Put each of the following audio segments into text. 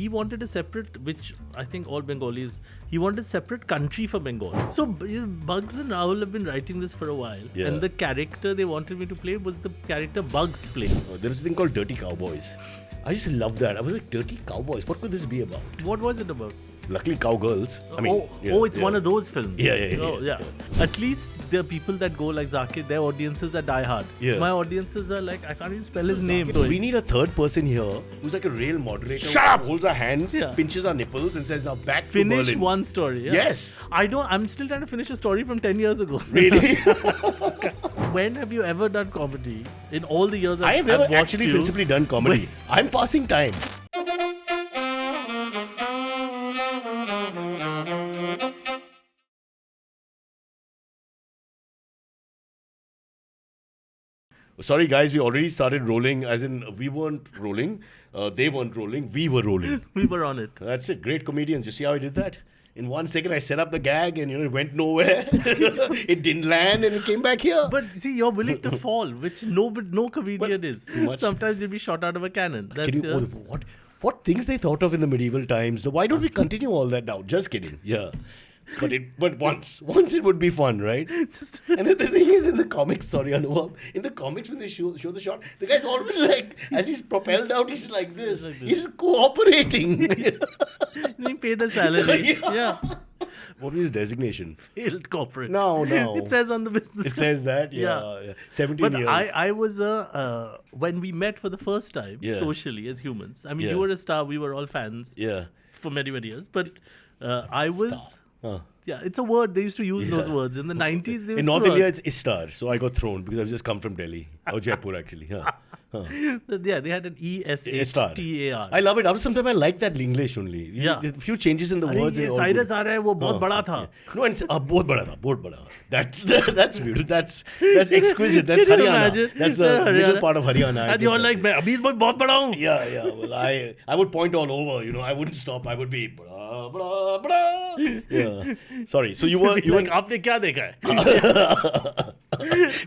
he wanted a separate, which I think all Bengalis, he wanted a separate country for Bengal. So Bugs and Rahul have been writing this for a while. Yeah. And the character they wanted me to play was the character Bugs play. There's a thing called Dirty Cowboys. I just love that. I was like, Dirty Cowboys? What could this be about? What was it about? Luckily, Cowgirls. I mean, it's one of those films. Yeah. At least the people that go like Zakir, their audiences are diehard. Yeah. My audiences are like, I can't even spell his name. We need a third person here who's like a real moderator. Shut up! Holds our hands, pinches our nipples, and says, "Now back to Finish Berlin." one story. Yeah. Yes. I'm still trying to finish a story from 10 years ago. Really? When have you ever done comedy? In all the years I have never I've watched actually you. principally done comedy. I'm passing time. Sorry guys, we already started rolling, as in we weren't rolling, they weren't rolling, we were rolling. We were on it. That's it, great comedians. You see how I did that? In 1 second I set up the gag and it went nowhere. It didn't land and it came back here. But see, you're willing to fall, which no comedian is. Sometimes you'll be shot out of a cannon. That's what things they thought of in the medieval times. So why don't we continue all that now? Just kidding. Yeah. But once it would be fun, right? And the thing is, in the comics, sorry Anuvab, in the comics when they show the shot, the guy's always like, as he's propelled out, he's like this. He's cooperating. Being paid a salary. Yeah. What was his designation? Failed corporate. No. It says on the business. It says that, yeah. 17 years. But I was when we met for the first time, socially as humans. I mean, you were a star, we were all fans. Yeah. For many, many years. But I was... Yeah, it's a word. They used to use those words. In the 90s, they used to... In North India, it's Istar. So I got thrown because I've just come from Delhi. Or Jaipur, actually. Yeah, they had an E-S-H-T-A-R. I love it. Sometimes I like that English only. Yeah. There's a few changes in the words. Cyrus aa raha hai, wo bahut bada tha. No, and it's bahut bada. That's beautiful. That's exquisite. That's Haryana. That's the middle part of Haryana. And you're like, main abhi bahut bada hu. Yeah. Well, I would point all over. I wouldn't stop. I would be bada. Yeah. Sorry. So you were like, aapne kya dekha hai?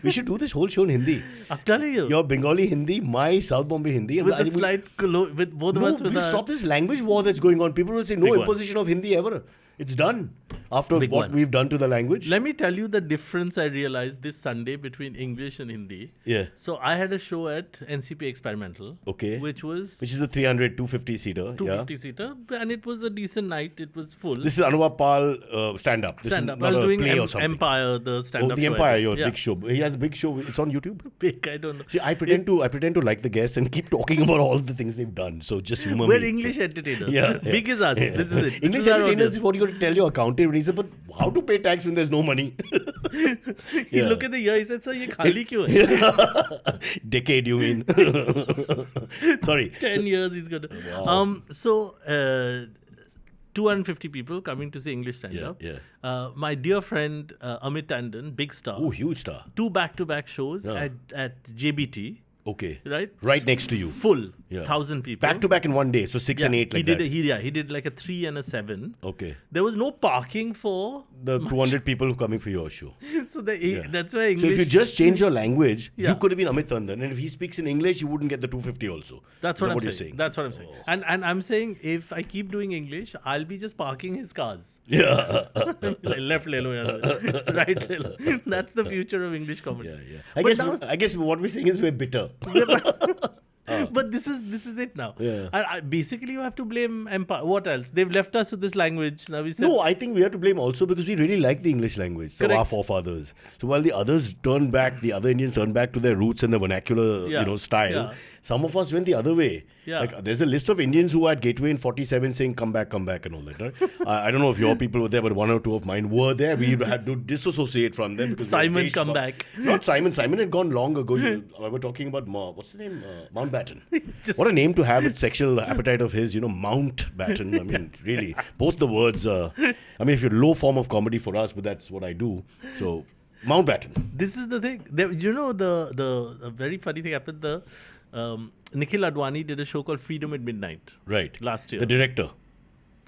We should do this whole show in Hindi. I'm telling you. Your Bengali Hindi, my South Bombay Hindi. With a slight with both of us. We'll stop this language war that's going on. People will say no imposition of Hindi ever. It's done. After what we've done to the language. Let me tell you the difference I realized this Sunday between English and Hindi. Yeah. So I had a show at NCP Experimental. Okay. Which is a 300, 250 seater. 250 seater. And it was a decent night. It was full. This is Anuvab Pal Stand-Up. Stand-Up. I was doing Empire, the stand-up show. The Empire, your big show. He has a big show. It's on YouTube. Big, I don't know. See, I pretend to like the guests and keep talking about all the things they've done. So just humor me. We're English entertainers. Yeah. Big is us. Yeah. This is it. English entertainers is what you got to tell your accountant. He said, but how to pay tax when there's no money? He looked at the year. He said, sir, ye khali kyun hai? Decade, you mean? Sorry. 10 years he's got to... Wow. 250 people coming to see English stand-up. Yeah. My dear friend Amit Tandon, big star. Oh, huge star. 2 back-to-back shows at JBT. Okay. Right next to you. Full. 1,000 people. Back to back in one day. So 6 and 8 like that. He did like a 3 and a 7. Okay. There was no parking for... the 200 people coming for your show. So that's why English... So if you just change your language, you could have been Amit Tandon. And if he speaks in English, you wouldn't get the 250 also. That's what I'm saying. That's what I'm saying. And I'm saying if I keep doing English, I'll be just parking his cars. Yeah. Left le lo, right le lo. That's the future of English comedy. Yeah. I guess what we're saying is we're bitter. But this is it now. Yeah. Basically, you have to blame Empire. What else? They've left us with this language. Now we said, no, I think we have to blame also because we really like the English language. So our forefathers. So while the others turned back, the other Indians turned back to their roots and the vernacular, style. Yeah. Some of us went the other way. Yeah. Like there's a list of Indians who were at Gateway in 47 saying come back and all that. Right? I don't know if your people were there, but 1 or 2 of mine were there. We had to disassociate from them because Simon come back. Not Simon. Simon had gone long ago. We were talking about what's the name? Mountbatten. What a name to have with sexual appetite of his. Mountbatten. I mean, really, both the words. I mean, if you're low form of comedy for us, but that's what I do. So Mountbatten. This is the thing. The very funny thing happened. Nikhil Advani did a show called Freedom at Midnight. Right. Last year. The director.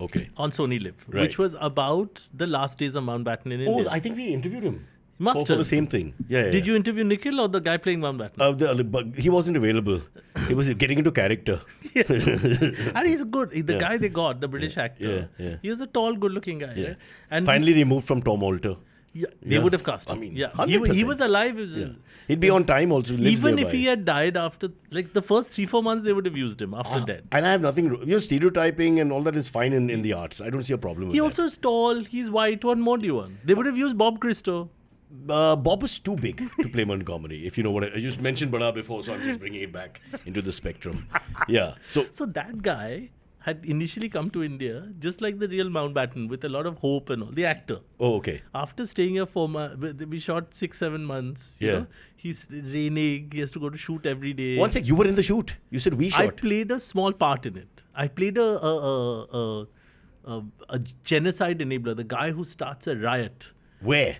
Okay. On Sony Live. Right. Which was about the last days of Mountbatten in India. Oh, I think we interviewed him. Must for the have. same thing. Yeah. Did you interview Nikhil or the guy playing Mountbatten? But he wasn't available. He was getting into character. And he's good. The guy they got, the British actor. Yeah. He was a tall, good-looking guy. Yeah. Right? And Finally, they moved from Tom Alter. they would have cast him. I mean, he 100%. was alive. He'd be on time also. Lives Even nearby. if he had died after, like the first 3-4 months, they would have used him after death. And I have nothing. Stereotyping and all that is fine in the arts. I don't see a problem with He that. also is tall. He's white. What more do you want? They would have used Bob Christo. Bob was too big to play Montgomery. If you know what I just mentioned Bada before, so I'm just bringing it back into the spectrum. Yeah. So that guy had initially come to India just like the real Mountbatten with a lot of hope and all. The actor. Oh, okay. After staying here 4 months, we shot 6-7 months. You know? He's raining. He has to go to shoot every day. One sec, you were in the shoot. You said we shot. I played a small part in it. I played a genocide enabler, the guy who starts a riot Where?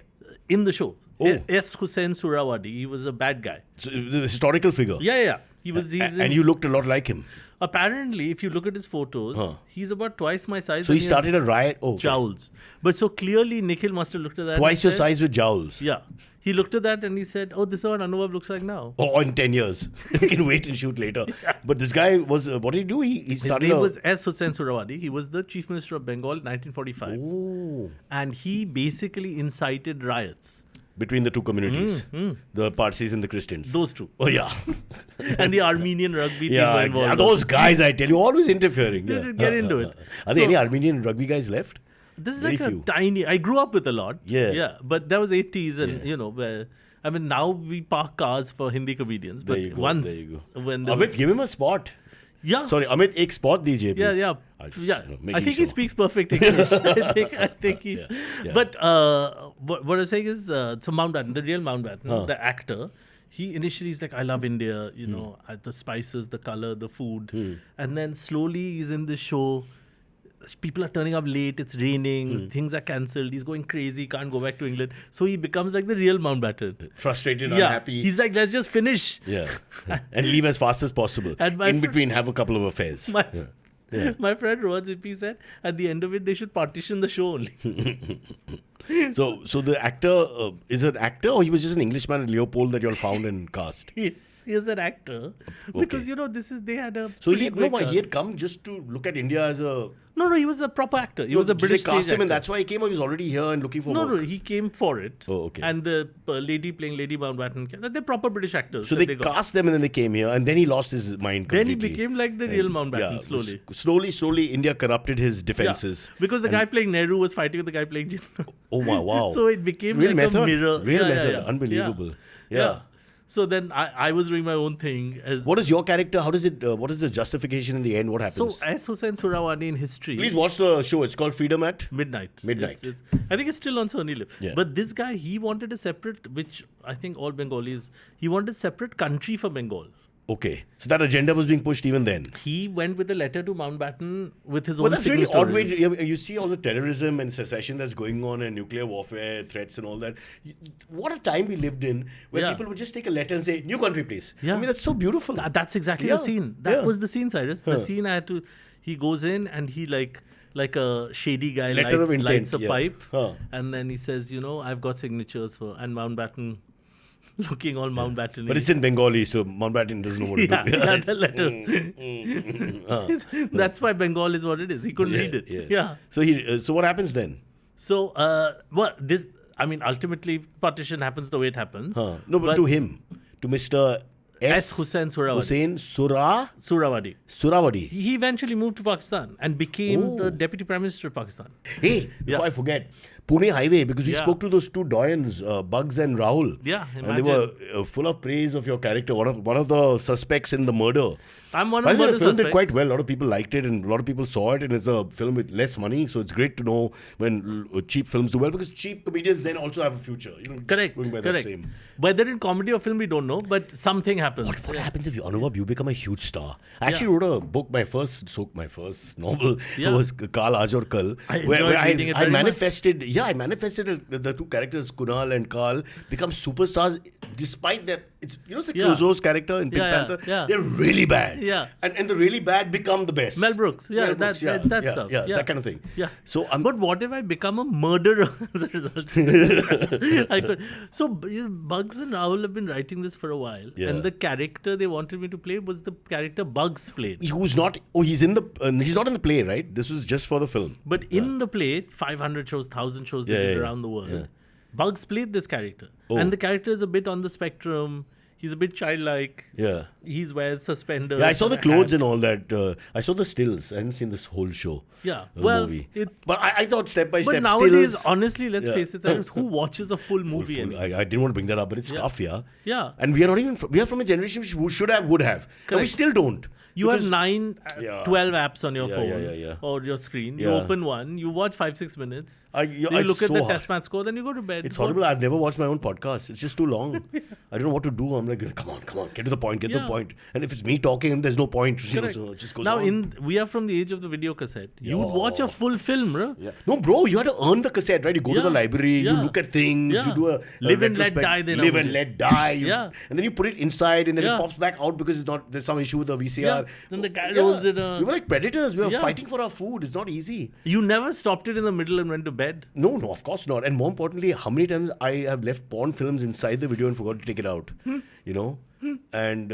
in the show. Oh. S. Hussain Surawadi. He was a bad guy. So, the historical figure. Yeah. He's And you looked a lot like him. Apparently, if you look at his photos, he's about twice my size. So and he has started a riot. Oh, okay. jowls. But so clearly, Nikhil must have looked at that. Twice and your said, size with jowls. Yeah. He looked at that and he said, "Oh, this is what Anuvab looks like now." Oh, in 10 years. We can wait and shoot later. But this guy was, what did he do? He His started name was S. Hussain Surawadi. He was the Chief Minister of Bengal in 1945. Oh. And he basically incited riots. Between the two communities. The Parsis and the Christians. Those two. Oh, yeah. And the Armenian rugby team Yeah, were exactly. involved. Those guys, I tell you, always interfering. They Yeah. just get into it. Are there So- any Armenian rugby guys left? This is Very like few. a tiny. I grew up with a lot. Yeah. But that was 80s, and where. I mean, now we park cars for Hindi comedians. But There you go, once, there you go. when there Amit, was, give him a spot. yeah, Sorry, Amit, ek spot dijiye, please. yeah. Making I think he sure. speaks perfect English. I think he. Yeah. But what I was saying is, so Mountbatten, the real Mountbatten, the actor. He initially is like, I love India, the spices, the color, the food. And then slowly he's in this show. People are turning up late, it's raining, things are cancelled, he's going crazy, can't go back to England. So he becomes like the real Mountbatten. Frustrated, unhappy. He's like, let's just finish. Yeah. And leave as fast as possible. And In between, have a couple of affairs. My friend Rohan Zippy said, at the end of it, they should partition the show only. So the actor, is an actor or he was just an Englishman at Leopold that you all found and cast? He is an actor. Because, they had a... So he pretty quick, had come just to look at India as a... No, he was a proper actor. He was a British They cast stage him and actor. that's why he came, or he was already here and looking for No, work? he came for it. Oh, okay. And the lady playing Lady Mountbatten, they're proper British actors. So that they got. cast them and then they came here and then he lost his mind Then completely. he became like the real Mountbatten, slowly. Slowly, India corrupted his defenses. Yeah. Because the guy playing Nehru was fighting with the guy playing Jinnah. Oh, wow. So it became Real like method. a mirror. Real method. Yeah. Unbelievable. Yeah. So then I was doing my own thing. What is your character? How does it? What is the justification in the end? What happens? So S. Hussain Surawadi in history. Please watch the show. It's called Freedom at Midnight. Midnight. I think it's still on Sony Live. Yeah. But this guy, he wanted a separate, which I think all Bengalis, he wanted a separate country for Bengal. Okay. So that agenda was being pushed even then. He went with a letter to Mountbatten with his But own that's really odd way. signatories. You see all the terrorism and secession that's going on and nuclear warfare threats and all that. What a time we lived in where people would just take a letter and say, new country, please. Yeah. I mean, that's so beautiful. That's exactly the scene. That was the scene, Cyrus. The scene he goes in and he like a shady guy lights a pipe. And then he says, I've got signatures for, and Mountbatten looking all Mountbatten. But it's in Bengali, so Mountbatten doesn't know what to do. The letter. That's why Bengal is what it is. He couldn't read it. Yeah. So what happens then? So, ultimately, partition happens the way it happens. No, but to him, to Mr. S. Hussain Surawadi. Surawadi. He eventually moved to Pakistan and became the Deputy Prime Minister of Pakistan. Hey, before I forget, Pune Highway, because we spoke to those two doyens, Bugs and Rahul. Yeah, and they were full of praise of your character. One of the suspects in the murder. I'm one of the film suspects. did quite well. A lot of people liked it and a lot of people saw it, and it's a film with less money. So it's great to know when cheap films do well, because cheap comedians then also have a future. Correct. Going by that same. Whether in comedy or film, we don't know, but something happens. What happens if you become a huge star? I actually wrote a book, my first novel. It was Kal Aaj Aur Kal. Where I manifested the two characters, Kunal and Kal, become superstars despite their it's Clouseau's character in Pink Panther. Yeah. They're really bad. Yeah. And the really bad become the best. Mel Brooks. Yeah, that's that stuff. Yeah, that kind of thing. Yeah. So but what if I become a murderer as a result? I could. So Bugs and Owl have been writing this for a while, and the character they wanted me to play was the character Bugs played. Who's not? Oh, he's in the. He's not in the play, right? This was just for the film. But in the play, 500 shows, 1,000 shows they did around the world. Yeah. Bugs played this character, and the character is a bit on the spectrum. He's a bit childlike. Yeah. He wears suspenders. Yeah, I saw the clothes and all that. I saw the stills. I hadn't seen this whole show. Yeah. Well, movie. But I thought step by step. But nowadays, stills, honestly, let's face it, Cyrus, who watches a full movie anymore? I didn't want to bring that up, but it's tough, Yeah. And we are not even. We are from a generation which would have. And we still don't. You have 9, 12 apps on your phone or your screen. You open one, you watch 5-6 minutes. Then you look at the test match score, then you go to bed. It's horrible. I've never watched my own podcast. It's just too long. I don't know what to do. I'm like, come on, get to the point, get the point. And if it's me talking, there's no point. So it just goes on. We are from the age of the video cassette. You would watch a full film, bro. Yeah. No, bro, you had to earn the cassette, right? You go to the library, you look at things, you do a live and let die. Live and let die. And then you put it inside, and then it pops back out because there's some issue with the VCR. Yeah. Then the guy rolls it. We were like predators. We were fighting for our food. It's not easy. You never stopped it in the middle and went to bed? No, of course not. And more importantly, how many times I have left porn films inside the video and forgot to take it out? You know? And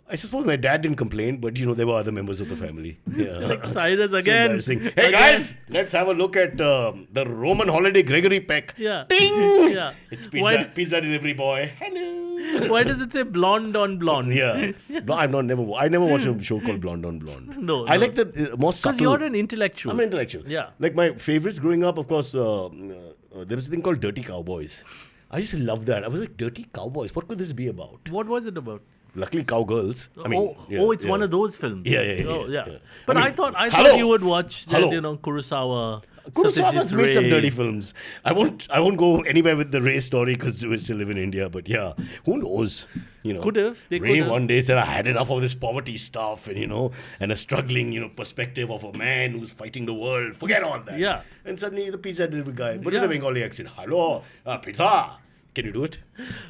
I suppose my dad didn't complain, but there were other members of the family. Yeah. Like Cyrus again. Hey guys, let's have a look at the Roman holiday Gregory Peck. Yeah. Ding! Yeah. It's pizza delivery boy. Hello. Why does it say blonde on blonde? Yeah. I never watched a show called Blonde on Blonde. No. I like the more subtle. Because you're an intellectual. I'm an intellectual. Yeah. Like my favorites growing up, of course, there was a thing called Dirty Cowboys. I just love that. I was like, Dirty Cowboys? What could this be about? What was it about? Luckily, cowgirls. I mean, it's one of those films. Yeah. But I thought you would watch, Kurosawa. Kurosawa's made some dirty films. I won't go anywhere with the Ray story because we still live in India. But who knows? Could have. Ray one day said, I had enough of this poverty stuff and a struggling, perspective of a man who's fighting the world. Forget all that. Yeah. And suddenly the pizza delivery guy, but in a Bengali accent, hello, pizza. Can you do it?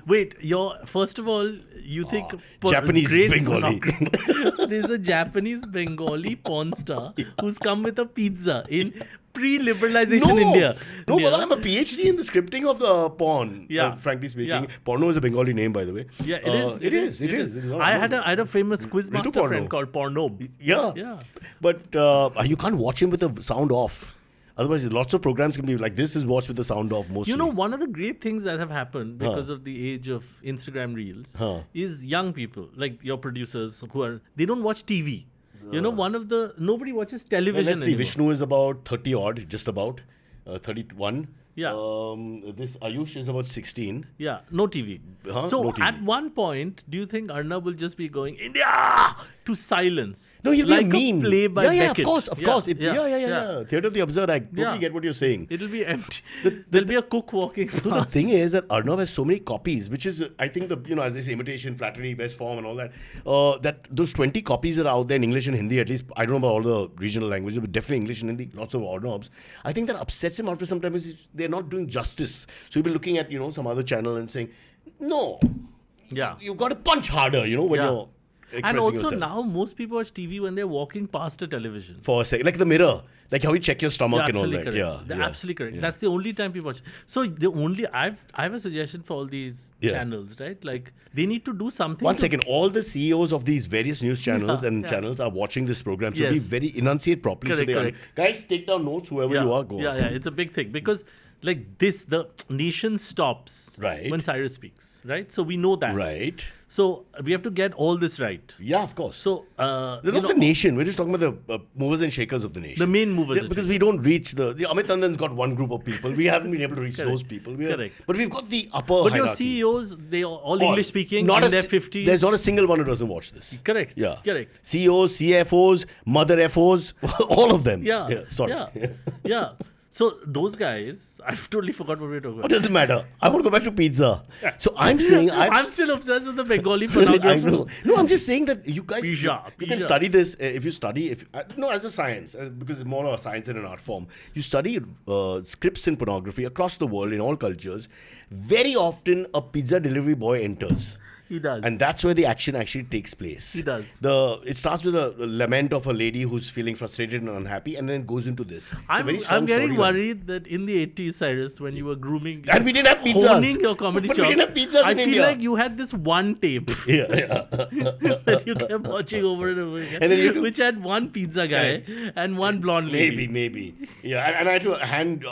Wait, first of all, you think Japanese Bengali. There's a Japanese Bengali porn star who's come with a pizza in pre-liberalization India. No, but I'm a PhD in the scripting of the porn. Yeah. Frankly speaking, porno is a Bengali name, by the way. Yeah, it is. It is. I had a famous quizmaster friend called Pornob. Yeah. But you can't watch him with the sound off. Otherwise, lots of programs can be like this is watched with the sound off mostly. One of the great things that have happened because of the age of Instagram Reels is young people, like your producers they don't watch TV. Nobody watches television Let's see, anymore. Vishnu is about 30 odd, just about 31. Yeah. This Ayush is about 16. Yeah, no TV. So no TV. At one point, do you think Arnab will just be going, India, to silence? No, he'll like be a meme. Play by Beckett. Of course. Theatre of the Absurd. I totally get what you're saying. It'll be empty. There'll be a cook walking past. The thing is that Arnab has so many copies, which is, I think, as they say, imitation, flattery, best form and all that, that those 20 copies that are out there in English and Hindi, at least, I don't know about all the regional languages, but definitely English and Hindi, lots of Arnabs. I think that upsets him after some time is they're not doing justice. So he'll be looking at, some other channel and saying, no. Yeah. You've got to punch harder, when you're and also yourself. Now most people watch TV when they're walking past a television. For a second. Like the mirror. Like how you check your stomach and all that. Correct. Yeah. Absolutely correct. Yeah. That's the only time people watch. So I have a suggestion for all these channels, right? Like they need to do something. One second. All the CEOs of these various news channels channels are watching this program. So be very enunciate properly. Correct. Guys, take down notes, whoever you are, go. Yeah. It's a big thing because like this, the nation stops when Cyrus speaks, right? So we know that. Right. So we have to get all this right. Yeah, of course. So not the nation. We're just talking about the movers and shakers of the nation. The main movers. Because we don't reach the Amit Tandan's got one group of people. We haven't been able to reach those people. Correct. But we've got the upper hierarchy. Your CEOs, they are all English speaking, in their 50s. There's not a single one who doesn't watch this. Correct. Yeah. Correct. CEOs, CFOs, mother FOs, all of them. Yeah. Sorry. Yeah. So those guys, I've totally forgot what we were talking about. What does it matter? I want to go back to pizza. So I'm saying I'm still obsessed with the Bengali pornography. I know. No, I'm just saying that you guys you can study this if you study as a science because it's more of a science than an art form. You study scripts in pornography across the world in all cultures. Very often a pizza delivery boy enters. He does. And that's where the action actually takes place. He does. It starts with a lament of a lady who's feeling frustrated and unhappy, and then goes into this. I'm getting worried that in the 80s, Cyrus, when you were grooming, and we didn't have pizzas. honing your comedy But chops, we didn't have pizzas I in feel India. like you had this one tape that you kept watching over and over again, And then which had one pizza guy and one blonde lady. Maybe. Yeah, and I had to hand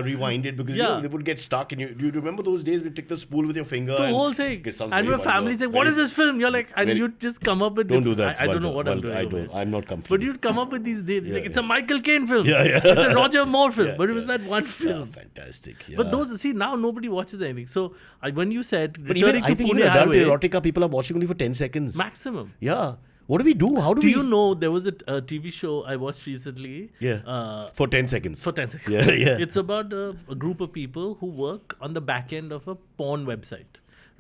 rewind it because they would get stuck. And you remember those days we take the spool with your finger? The whole thing. And your family saying, "What is this film?" You're like, and you'd just come up with. Don't do that. I don't know what I'm doing. I don't. I'm not comfortable. But you'd come up with these names. Like, it's a Michael Caine film. Yeah. It's a Roger Moore film. But it was that one film. Fantastic. Yeah. But those, see, now nobody watches anything. So when you said, but even I think Pune even adult Highway, erotica, people are watching only for 10 seconds. maximum. Yeah. What do we do? How do we? Do you know there was a TV show I watched recently? Yeah. For 10 seconds. For 10 seconds. Yeah. It's about a group of people who work on the back end of a porn website.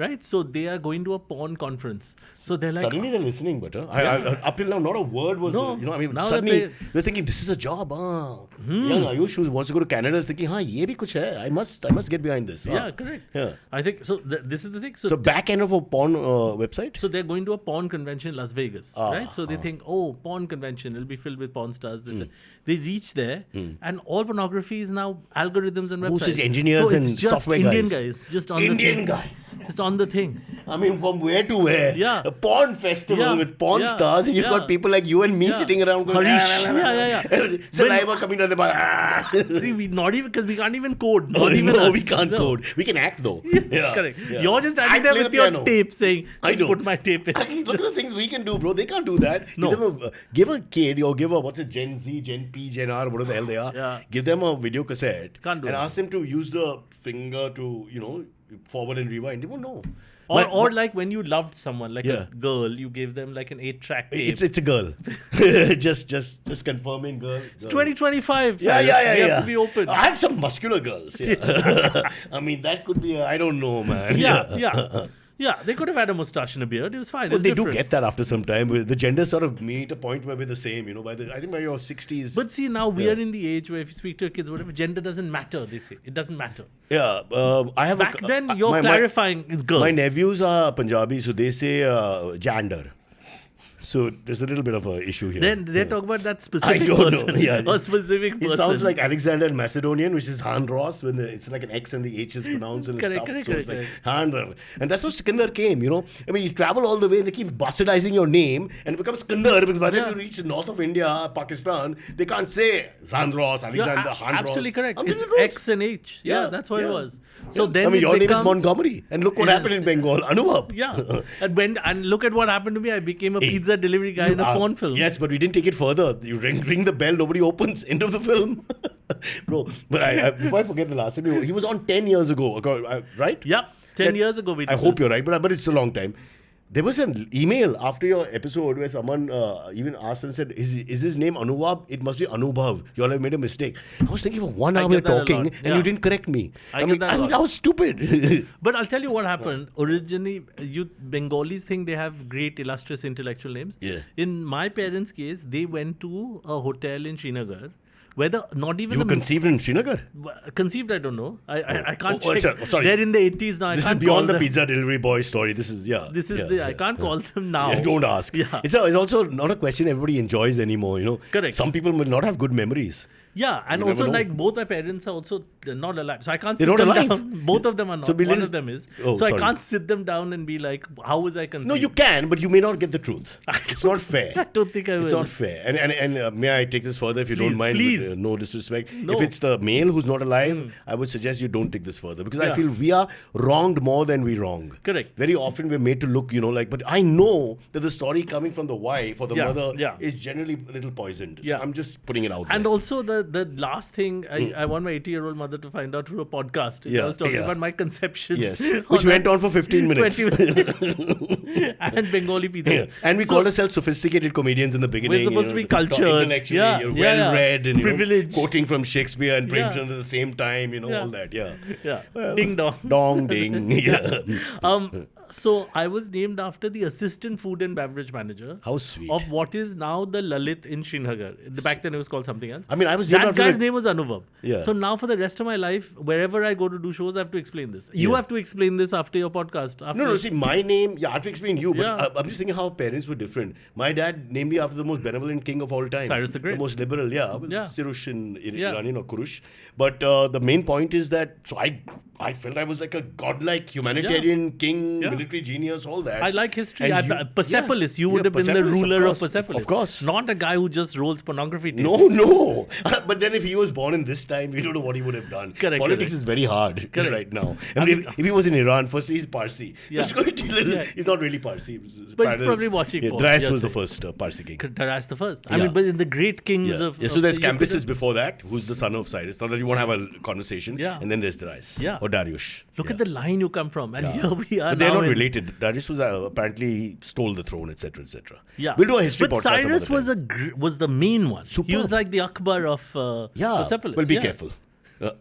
Right? So they are going to a porn conference. So they're like... Suddenly they're listening, but up till now, not a word was... No. Now suddenly they're thinking, this is a job. Young Ayush who wants to go to Canada is thinking, ye bhi kuch hai. I must get behind this. Yeah, correct. Yeah. I think... So this is the thing. So back end of a porn website? So they're going to a porn convention in Las Vegas. Right? So they think, porn convention. It'll be filled with porn stars. They reach there and all pornography is now algorithms and websites. Who's engineers and software Indian guys. Just on Indian the thing. guys. Just on the thing. I mean, from where to where? Yeah. A porn festival with porn stars, and you've got people like you and me sitting around going, Harish. Saliva coming down the bar. See, not even, because we can't even code. We can't code. We can act though. Correct. Yeah. You're just standing there with your tape saying, just put my tape in. Look at the things we can do, bro. They can't do that. No. Give a kid or give a, what's it, Gen Z, Gen P, Gen R, whatever the hell they are. Yeah. Give them a video cassette Can't do and that. ask them to use the finger to, forward and rewind. They won't know. Or like when you loved someone, like a girl, you gave them like an 8-track tape. It's a girl. just confirming girl. It's 2025. Yeah. We have to be open. I had some muscular girls. Yeah. I mean, that could be. I don't know, man. Yeah, they could have had a mustache and a beard. It was fine. Well, they do get that after some time. The genders sort of meet a point where we're the same. I think by your 60s. But see, now we are in the age where if you speak to your kids, whatever, gender doesn't matter. They say it doesn't matter. Yeah, I have. Back then, you're clarifying is girl. My nephews are Punjabi, so they say gender. So there's a little bit of an issue here. Then they talk about that specific I don't person. know. Yeah. A specific person. It sounds like Alexander in Macedonian, which is Han Ross, when it's like an X and the H is pronounced and stuff. So it's like Han. And that's how Skandar came, I mean, you travel all the way and they keep bastardizing your name and it becomes Skandar because by the time you reach the north of India, Pakistan, they can't say Han Ross, Alexander, Han Ross. Absolutely correct. It's X and H. Yeah, that's what it was. So then I mean, your name is Montgomery. And look what happened in Bengal. Anuvab. Yeah. And look at what happened to me. I became a pizza delivery guy in a porn film. Yes, but we didn't take it further. You ring the bell, nobody opens. End of the film. Bro, but before I forget the last time, he was on 10 years ago, right? Yep. 10 years ago we did I hope you're right, but it's a long time. There was an email after your episode where someone even asked and said, is his name Anuvab? It must be Anubhav. You all have made a mistake. I was thinking for 1 hour we're talking and you didn't correct me. I mean, that was stupid. But I'll tell you what happened. Originally, Bengalis think they have great, illustrious intellectual names. Yeah. In my parents' case, they went to a hotel in Srinagar. Whether not even you were conceived in Srinagar? Conceived, I don't know. I can't check. Sorry. They're in the 80s now. This is beyond the pizza delivery boy story. This is I can't call them now. Yes, don't ask. Yeah. It's also not a question everybody enjoys anymore. Correct. Some people will not have good memories. Yeah, and also like both my parents are also not alive. So I can't sit them down. Both of them are not. So one of them is. So I can't sit them down and be like, how was I conceived? No, you can, but you may not get the truth. It's not fair. I don't think I will. It's not fair. And may I take this further if you don't mind? Please. With, no disrespect. No. If it's the male who's not alive, I would suggest you don't take this further because I feel we are wronged more than we wrong. Correct. Very often we're made to look, but I know that the story coming from the wife or the mother is generally a little poisoned. So I'm just putting it out there. And also the last thing, I want my 80-year-old mother to find out through a podcast. I was talking about my conception. Yes. Which went on for 15 minutes. 20 minutes. And Bengali people. Yeah. And we called ourselves sophisticated comedians in the beginning. We're supposed to be cultured. Intellectually, you're well-read. And, privilege. Quoting from Shakespeare and Yeah. Premchand at the same time, all that. Yeah. Yeah. Well, Ding dong. Dong, ding. Yeah. So I was named after the assistant food and beverage manager How sweet. of what is now the Lalit in Srinagar. Back then it was called something else. I mean, I was named That after guy's name was Anuvab. Yeah. So now for the rest of my life, wherever I go to do shows, I have to explain this. You Yeah. have to explain this after your podcast. After No, see, my name, I have to explain you, but Yeah. I'm just thinking how parents were different. My dad named me after the most benevolent king of all time. Cyrus the Great. The most liberal, Yeah. Cyrus in Yeah. Iranian or Kurush. But the main point is that, so I felt I was like a godlike humanitarian king, Yeah. military genius, all that. I like history. And Persepolis, you would have been the Persepolis, ruler of course, Persepolis. Of course. Not a guy who just rolls pornography tapes. No. But then if he was born in this time, we don't know what he would have done. Correct, Politics correct. is very hard Correct. right now. I mean- if he was in Iran, firstly he's Parsi. Yeah. Just going to tell him, Yeah. he's not really Parsi. But he's probably watching porn, Darius you're was the saying. first Parsi king. Taras the first. I Yeah. mean, but in the great kings of... So of there's the Cambyses before that, who's the son of Cyrus. Now that you want to have a conversation. Yeah. And then there's Darius. Yeah. Or Darius. Look at the line you come from. And here we are But they're now not in- related. Darius was apparently stole the throne, etc., etc. Yeah. We'll do a history but podcast. some other Cyrus time. was the main one. He Superb. was like the Akbar of Persepolis. Well, be Yeah. careful.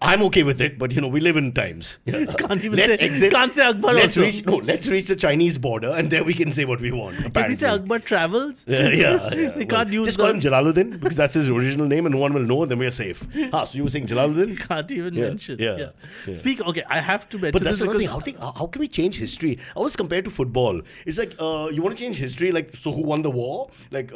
I'm okay with it, but we live in times. Can't even Let's say, exit. can't say Akbar Let's also. let's reach the Chinese border, and there we can say what we want. Can we Apparently. say Akbar travels? Yeah. They can't use Just the- call him Jalaluddin because that's his original name, and no one will know. Then we are safe. So you were saying Jalaluddin? Can't even mention. Yeah. Speak. Okay, I have to mention But that's this another because thing. How can we change history? I always compare to football. It's like you want to change history. Like, so who won the war? Like,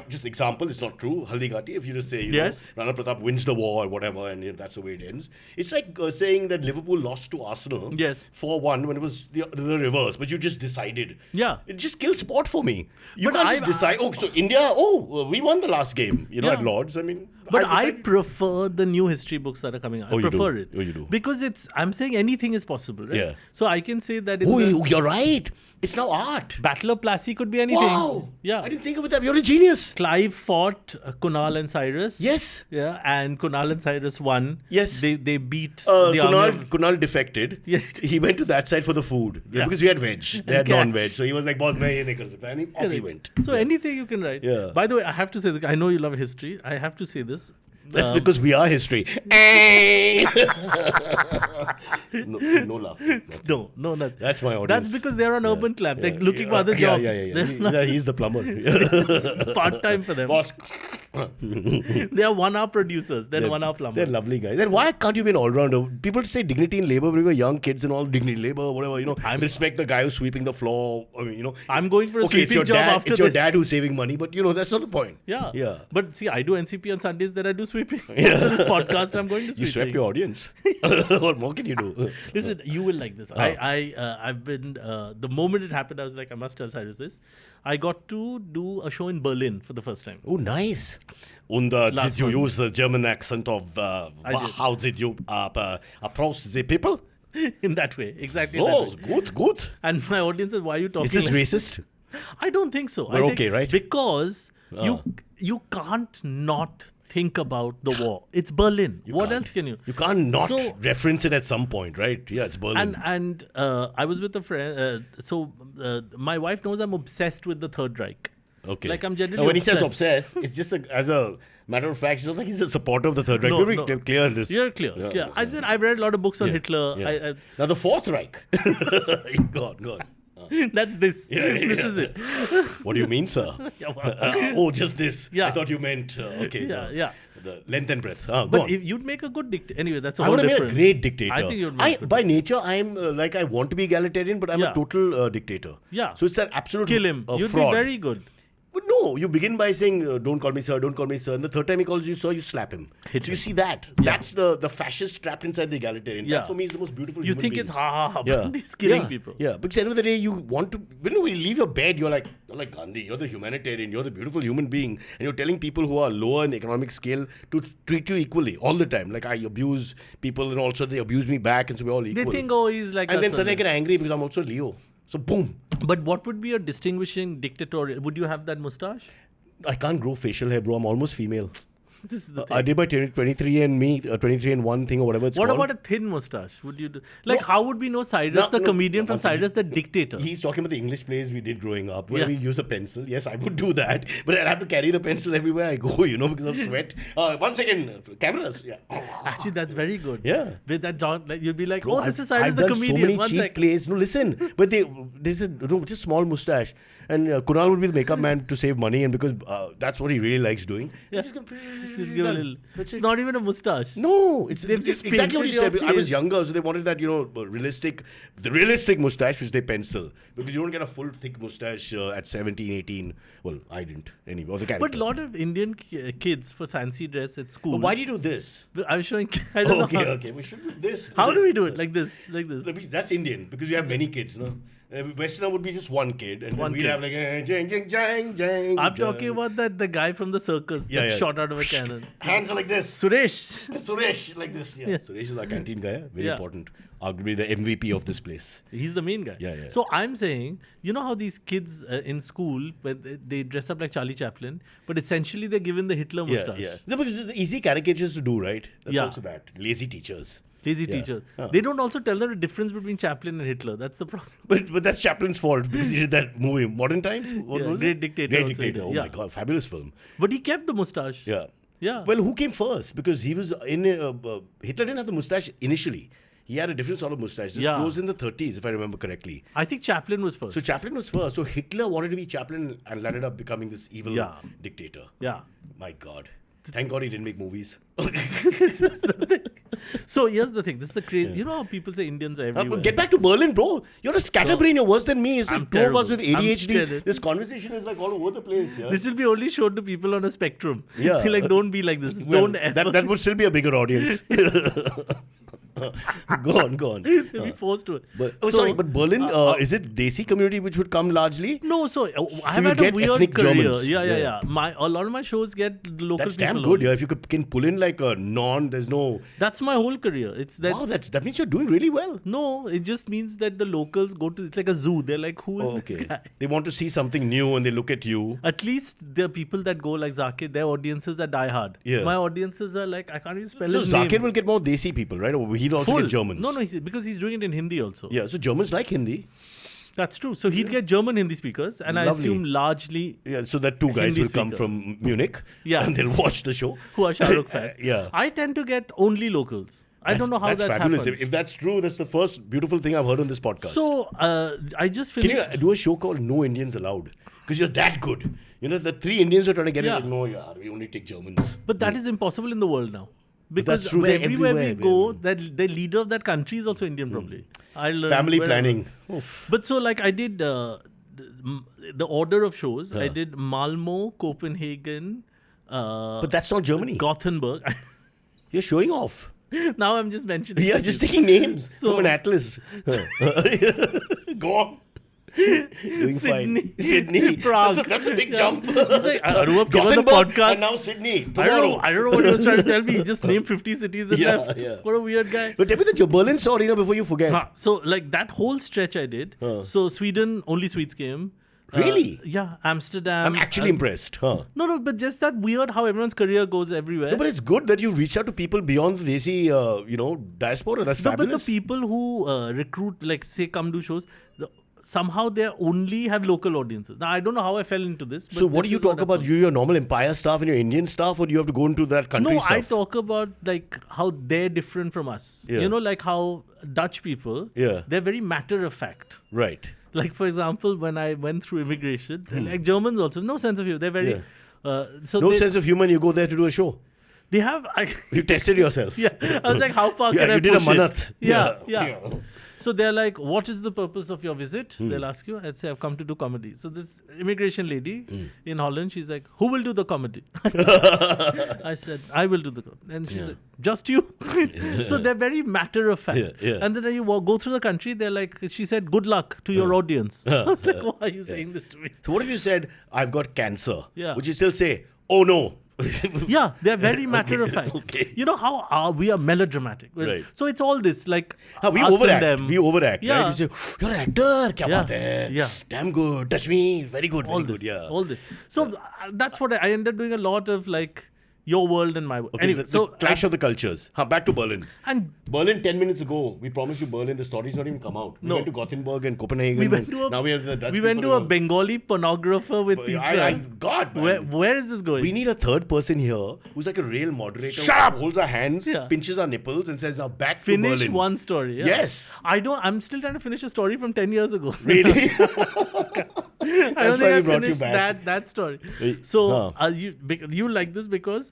just example. It's not true. Haldigati. If you just say, Yes. Rana Pratap wins the war or whatever, and that's the way it ends. It's like saying that Liverpool lost to Arsenal. Yes. 4-1 when it was the reverse, but you just decided. Yeah. It just kills sport for me. You But can't just decide. Oh, so India. We won the last game. Yeah. At Lords. I mean. But I decided- prefer the new history books that are coming out. Oh, I you do? prefer it. Oh, you do? Because I'm saying anything is possible, right? Yeah. So I can say that in Oh, the you're right. It's now art. Battle of Plassey could be anything. Wow. Yeah. I didn't think of it that. You're a genius. Clive fought Kunal and Cyrus. Yes. Yeah, and Kunal and Cyrus won. Yes. They beat the army. Kunal defected. Yeah. He went to that side for the food. Yeah. Because we had veg. They had Cash. non-veg. So he was like, boss, main ye nahi kar sakta. And off he went. So anything you can write. Yeah. By the way, I have to say, I know you love history. I have to say this. That's because we are history. no laugh. No, not. That's my audience. That's because they're on urban clap. They're looking for other Yeah, jobs. Yeah. They're not He's the plumber. part time for them. Boss. They are 1 hour producers, then 1 hour plumbers. They're lovely guys. Then why can't you be an all-rounder? People say dignity in labor when we were young kids and all, dignity in labor, whatever, respect the guy who's sweeping the floor. I mean, I'm going for a okay, it's sweeping your job dad, after it's your this. dad who's saving money, but that's not the point. Yeah. Yeah. But see, I do NCP on Sundays, then I do sweeping. After this podcast, I'm going to sweeping. You swept your audience. What more can you do? Listen, you will like this. I've been, the moment it happened, I was like, I must tell Cyrus this. I got to do a show in Berlin for the first time. Oh, nice. And did you use the German accent of how did you approach the people? In that way, exactly. Oh, that way. good. And my audience says, why are you talking Is this like racist? I don't think so. We're I think okay, right? Because you can't not think about the war. It's Berlin. What else can you? You can't not So- reference it at some point, right? Yeah, it's Berlin. And I was with a friend. My wife knows I'm obsessed with the Third Reich. Okay. Like I'm generally Now, when he says obsessed. obsessed, it's just as a matter of fact, it's not like he's a supporter of the Third Reich. No, We're no. clear on this. You're clear. Yeah. I said I've read a lot of books on Hitler. Yeah. Now the Fourth Reich. Go on. That's this. This is it. What do you mean, sir? Yeah, well, Oh, just this. Yeah. I thought you meant okay. yeah. The length and breadth. Go But on. if you'd make a good dictator. Anyway, that's a I whole would have made a different. great dictator. I think you'd make a good by nature, I'm I want to be egalitarian, but I'm Yeah. a total dictator. Yeah. So it's that absolute Kill him. You'd fraud. be very good. But no, you begin by saying, don't call me sir, don't call me sir. And the third time he calls you sir, you slap him. Hit so you him. see that. Yeah. That's the fascist trapped inside the egalitarian. Yeah. That for me is the most beautiful You human think being. it's ha, Yeah. but he's killing Yeah. people. Yeah, because at the end of the day, you want to, when you leave your bed, you're like Gandhi, you're the humanitarian, you're the beautiful human being. And you're telling people who are lower in the economic scale to treat you equally all the time. Like I abuse people and also they abuse me back and so we're all equal. They think, oh, he's like and us then or suddenly I that. get angry because I'm also Leo. So boom. But what would be a distinguishing dictatorial? Would you have that mustache? I can't grow facial hair, bro. I'm almost female. This is the thing. I did my 23andMe thing or whatever it's What called. about a thin mustache? Would you do? Like, how would we know Cyrus, the comedian from Cyrus, the dictator? He's talking about the English plays we did growing up, where we use a pencil. Yes, I would do that, but I'd have to carry the pencil everywhere I go, because of sweat. 1 second, cameras. Yeah. Actually, that's very good. Yeah. With that, you'll be like, Bro, this is Cyrus, I've the done comedian. so many 1 cheap second. plays. No, listen, but there's just small mustache, and Kunal would be the makeup man to save money, and because that's what he really likes doing. Yeah. Just Just give a little. It's not even a mustache. No, it's They've just exactly what you painted said. your I was face. younger, so they wanted that, the realistic mustache which they pencil, because you don't get a full thick mustache at 17, 18. Well, I didn't anyway. Or the character. But a lot of Indian kids for fancy dress at school. But why do you do this? I was showing. I don't know. Okay, we should do this. How do we do it? Like this, like this. That's Indian, because we have many kids, no? Westerner would be just one kid, and One we'd kid. have like jang, jang, jang, jang. I'm jang. talking about the guy from the circus that shot out of a cannon. Hands are like this. Suresh, like this. Yeah. Suresh is our canteen guy. Very important. Arguably the MVP of this place. He's the main guy. Yeah. So I'm saying, you know how these kids in school, they dress up like Charlie Chaplin, but essentially they're given the Hitler mustache. Yeah. No, because it's the easy caricatures to do, right? That's Yeah. also that. Lazy teachers. Lazy teachers. They don't also tell them the difference between Chaplin and Hitler. That's the problem. But that's Chaplin's fault, because he did that movie, Modern Times? What was Great it? Dictator Great also Dictator. did. Oh Yeah. my God, fabulous film. But he kept the mustache. Yeah. Yeah. Well, who came first? Because he was in Hitler didn't have the mustache initially. He had a different sort of mustache. This goes in the 30s, if I remember correctly. I think Chaplin was first. So Chaplin was first. So Hitler wanted to be Chaplin and ended up becoming this evil dictator. Yeah. My God. Thank God he didn't make movies. This is the thing. So here's the thing. This is the crazy. You know how people say Indians are everywhere. Get back to Berlin, bro. You're a scatterbrain. You're worse than me. It's like I'm two of us with terrible. ADHD. This conversation is like all over the place. Yeah? This will be only shown to people on a spectrum. Yeah. Like, don't be like this. Well, Don't ever. that would still be a bigger audience. Go on. They'll be forced to it. But Berlin, is it Desi community which would come largely? No, so I've you had a get weird ethnic career. Germans. Yeah. A lot of my shows get local That's people. damn good. only. Yeah, if you can pull in like a there's no. That's my whole career. It's that. Wow, that means you're doing really well. No, it just means that the locals go to. It's like a zoo. They're like, who is this guy? They want to see something new and they look at you. At least the people that go like Zakir, their audiences are diehard. Yeah. My audiences are like, I can't even spell So his Zakir name. will get more Desi people, right? Or he'd also get Germans. No, because he's doing it in Hindi also. Yeah, so Germans like Hindi. That's true. So he'd get German Hindi speakers, and Lovely. I assume largely Yeah, so that two guys Hindi will come speakers. from Munich. Yeah. And they'll watch the show. who are Shah Rukh fans. Yeah. I tend to get only locals. I don't know how that's fabulous. happened. If that's true, that's the first beautiful thing I've heard on this podcast. So I just Can finished. you do a show called No Indians Allowed? Because you're that good. The 3 Indians are trying to get it. Yeah. Like, no, we only take Germans. But that is impossible in the world now. Because that's true, they're everywhere we everywhere, go, man. the leader of that country is also Indian, probably. I learned Family wherever. planning. But so, like, I did the order of shows. I did Malmo, Copenhagen, But that's not Germany. Gothenburg. You're showing off. Now I'm just mentioning. Yeah, just taking names So- from an atlas. Go on. Doing Sydney. fine. Sydney. Prague. That's a big Yeah. jump. He's like, Anuvab, get on the Gothenburg podcast. and now Sydney. I Tomorrow. don't know what he was trying to tell me. He just named 50 cities and Yeah, left. yeah. What a weird guy. But tell me the Berlin story before you forget. So, like, that whole stretch I did. So, Sweden, only Swedes came. Really? Yeah, Amsterdam. I'm actually impressed. Huh? No, but just that weird how everyone's career goes everywhere. No, but it's good that you reached out to people beyond the Desi, diaspora. That's No, but fabulous. the people who recruit, like, say, come do shows, somehow they only have local audiences. Now, I don't know how I fell into this. But So what this do you is talk I've about? done. Your normal Empire stuff and your Indian stuff, or do you have to go into that country No, stuff? I talk about, like, how they're different from us. Yeah. Like how Dutch people, they're very matter of fact. Right. Like, for example, when I went through immigration, like Germans also, no sense of humor. They're very... No sense of humor, you go there to do a show. They have... You tested yourself. Yeah. I was like, how far can I you did a push it? manath. Yeah. So they're like, what is the purpose of your visit? They'll ask you. I'd say, I've come to do comedy. So this immigration lady in Holland, she's like, who will do the comedy? I said, I will do the comedy. And she's like, just you? So they're very matter of fact. Yeah. And then you go through the country, they're like, she said, good luck to your audience. I was like, why are you saying this to me? So what if you said, I've got cancer? Yeah. Would you still say, oh no? Yeah, they're very matter of fact. Okay. You know how we are melodramatic. Right. So it's all this, like, We us overact. and them. We overact. Yeah. Right? You say, you're an actor. Kya baat hai? Yeah. Damn good. Touch me. Very good. all Very this, good. Yeah. all this. So that's what I ended up doing a lot of, like, your world and my world. Okay, Anyway, the clash of the cultures. Back to Berlin. And Berlin 10 minutes ago, we promised you Berlin, the story's not even come out. We went to Gothenburg and Copenhagen. Now we have the Dutch we went to a Bengali pornographer with pizza. God, man. Where is this going? We need a third person here who's like a real moderator. Shut up! Holds our hands, pinches our nipples and says, now back to Finish Berlin. one story. Yeah. Yes. I'm still trying to finish a story from 10 years ago. Really? I don't think I finished that story. So you like this because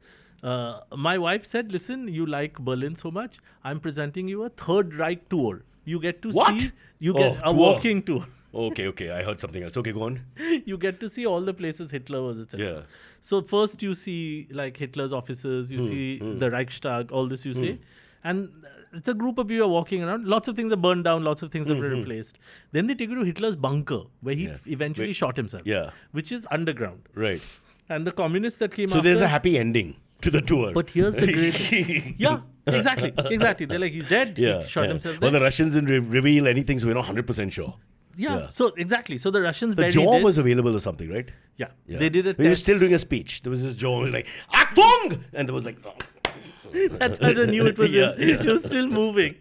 my wife said, listen, you like Berlin so much, I'm presenting you a Third Reich tour. You get to see a walking tour. Okay. I heard something else. Okay, go on. You get to see all the places Hitler was, etc. Yeah. So first you see like Hitler's offices, you see the Reichstag, all this you see. And it's a group of people walking around. Lots of things are burned down, lots of things have been replaced. Then they take you to Hitler's bunker, where he eventually shot himself, which is underground. Right. And the communists that came So there's a happy ending to the tour. But here's the great... Yeah, exactly. They're like, he's dead. He shot himself there. Well, the Russians didn't reveal anything, so we're not 100% sure. Yeah, so exactly. So the Russians the jaw was available or something, right? Yeah. They did it. We were still doing a speech. There was this jaw, was like, Achtung! And there was like... That's how they knew it was him. He was still moving.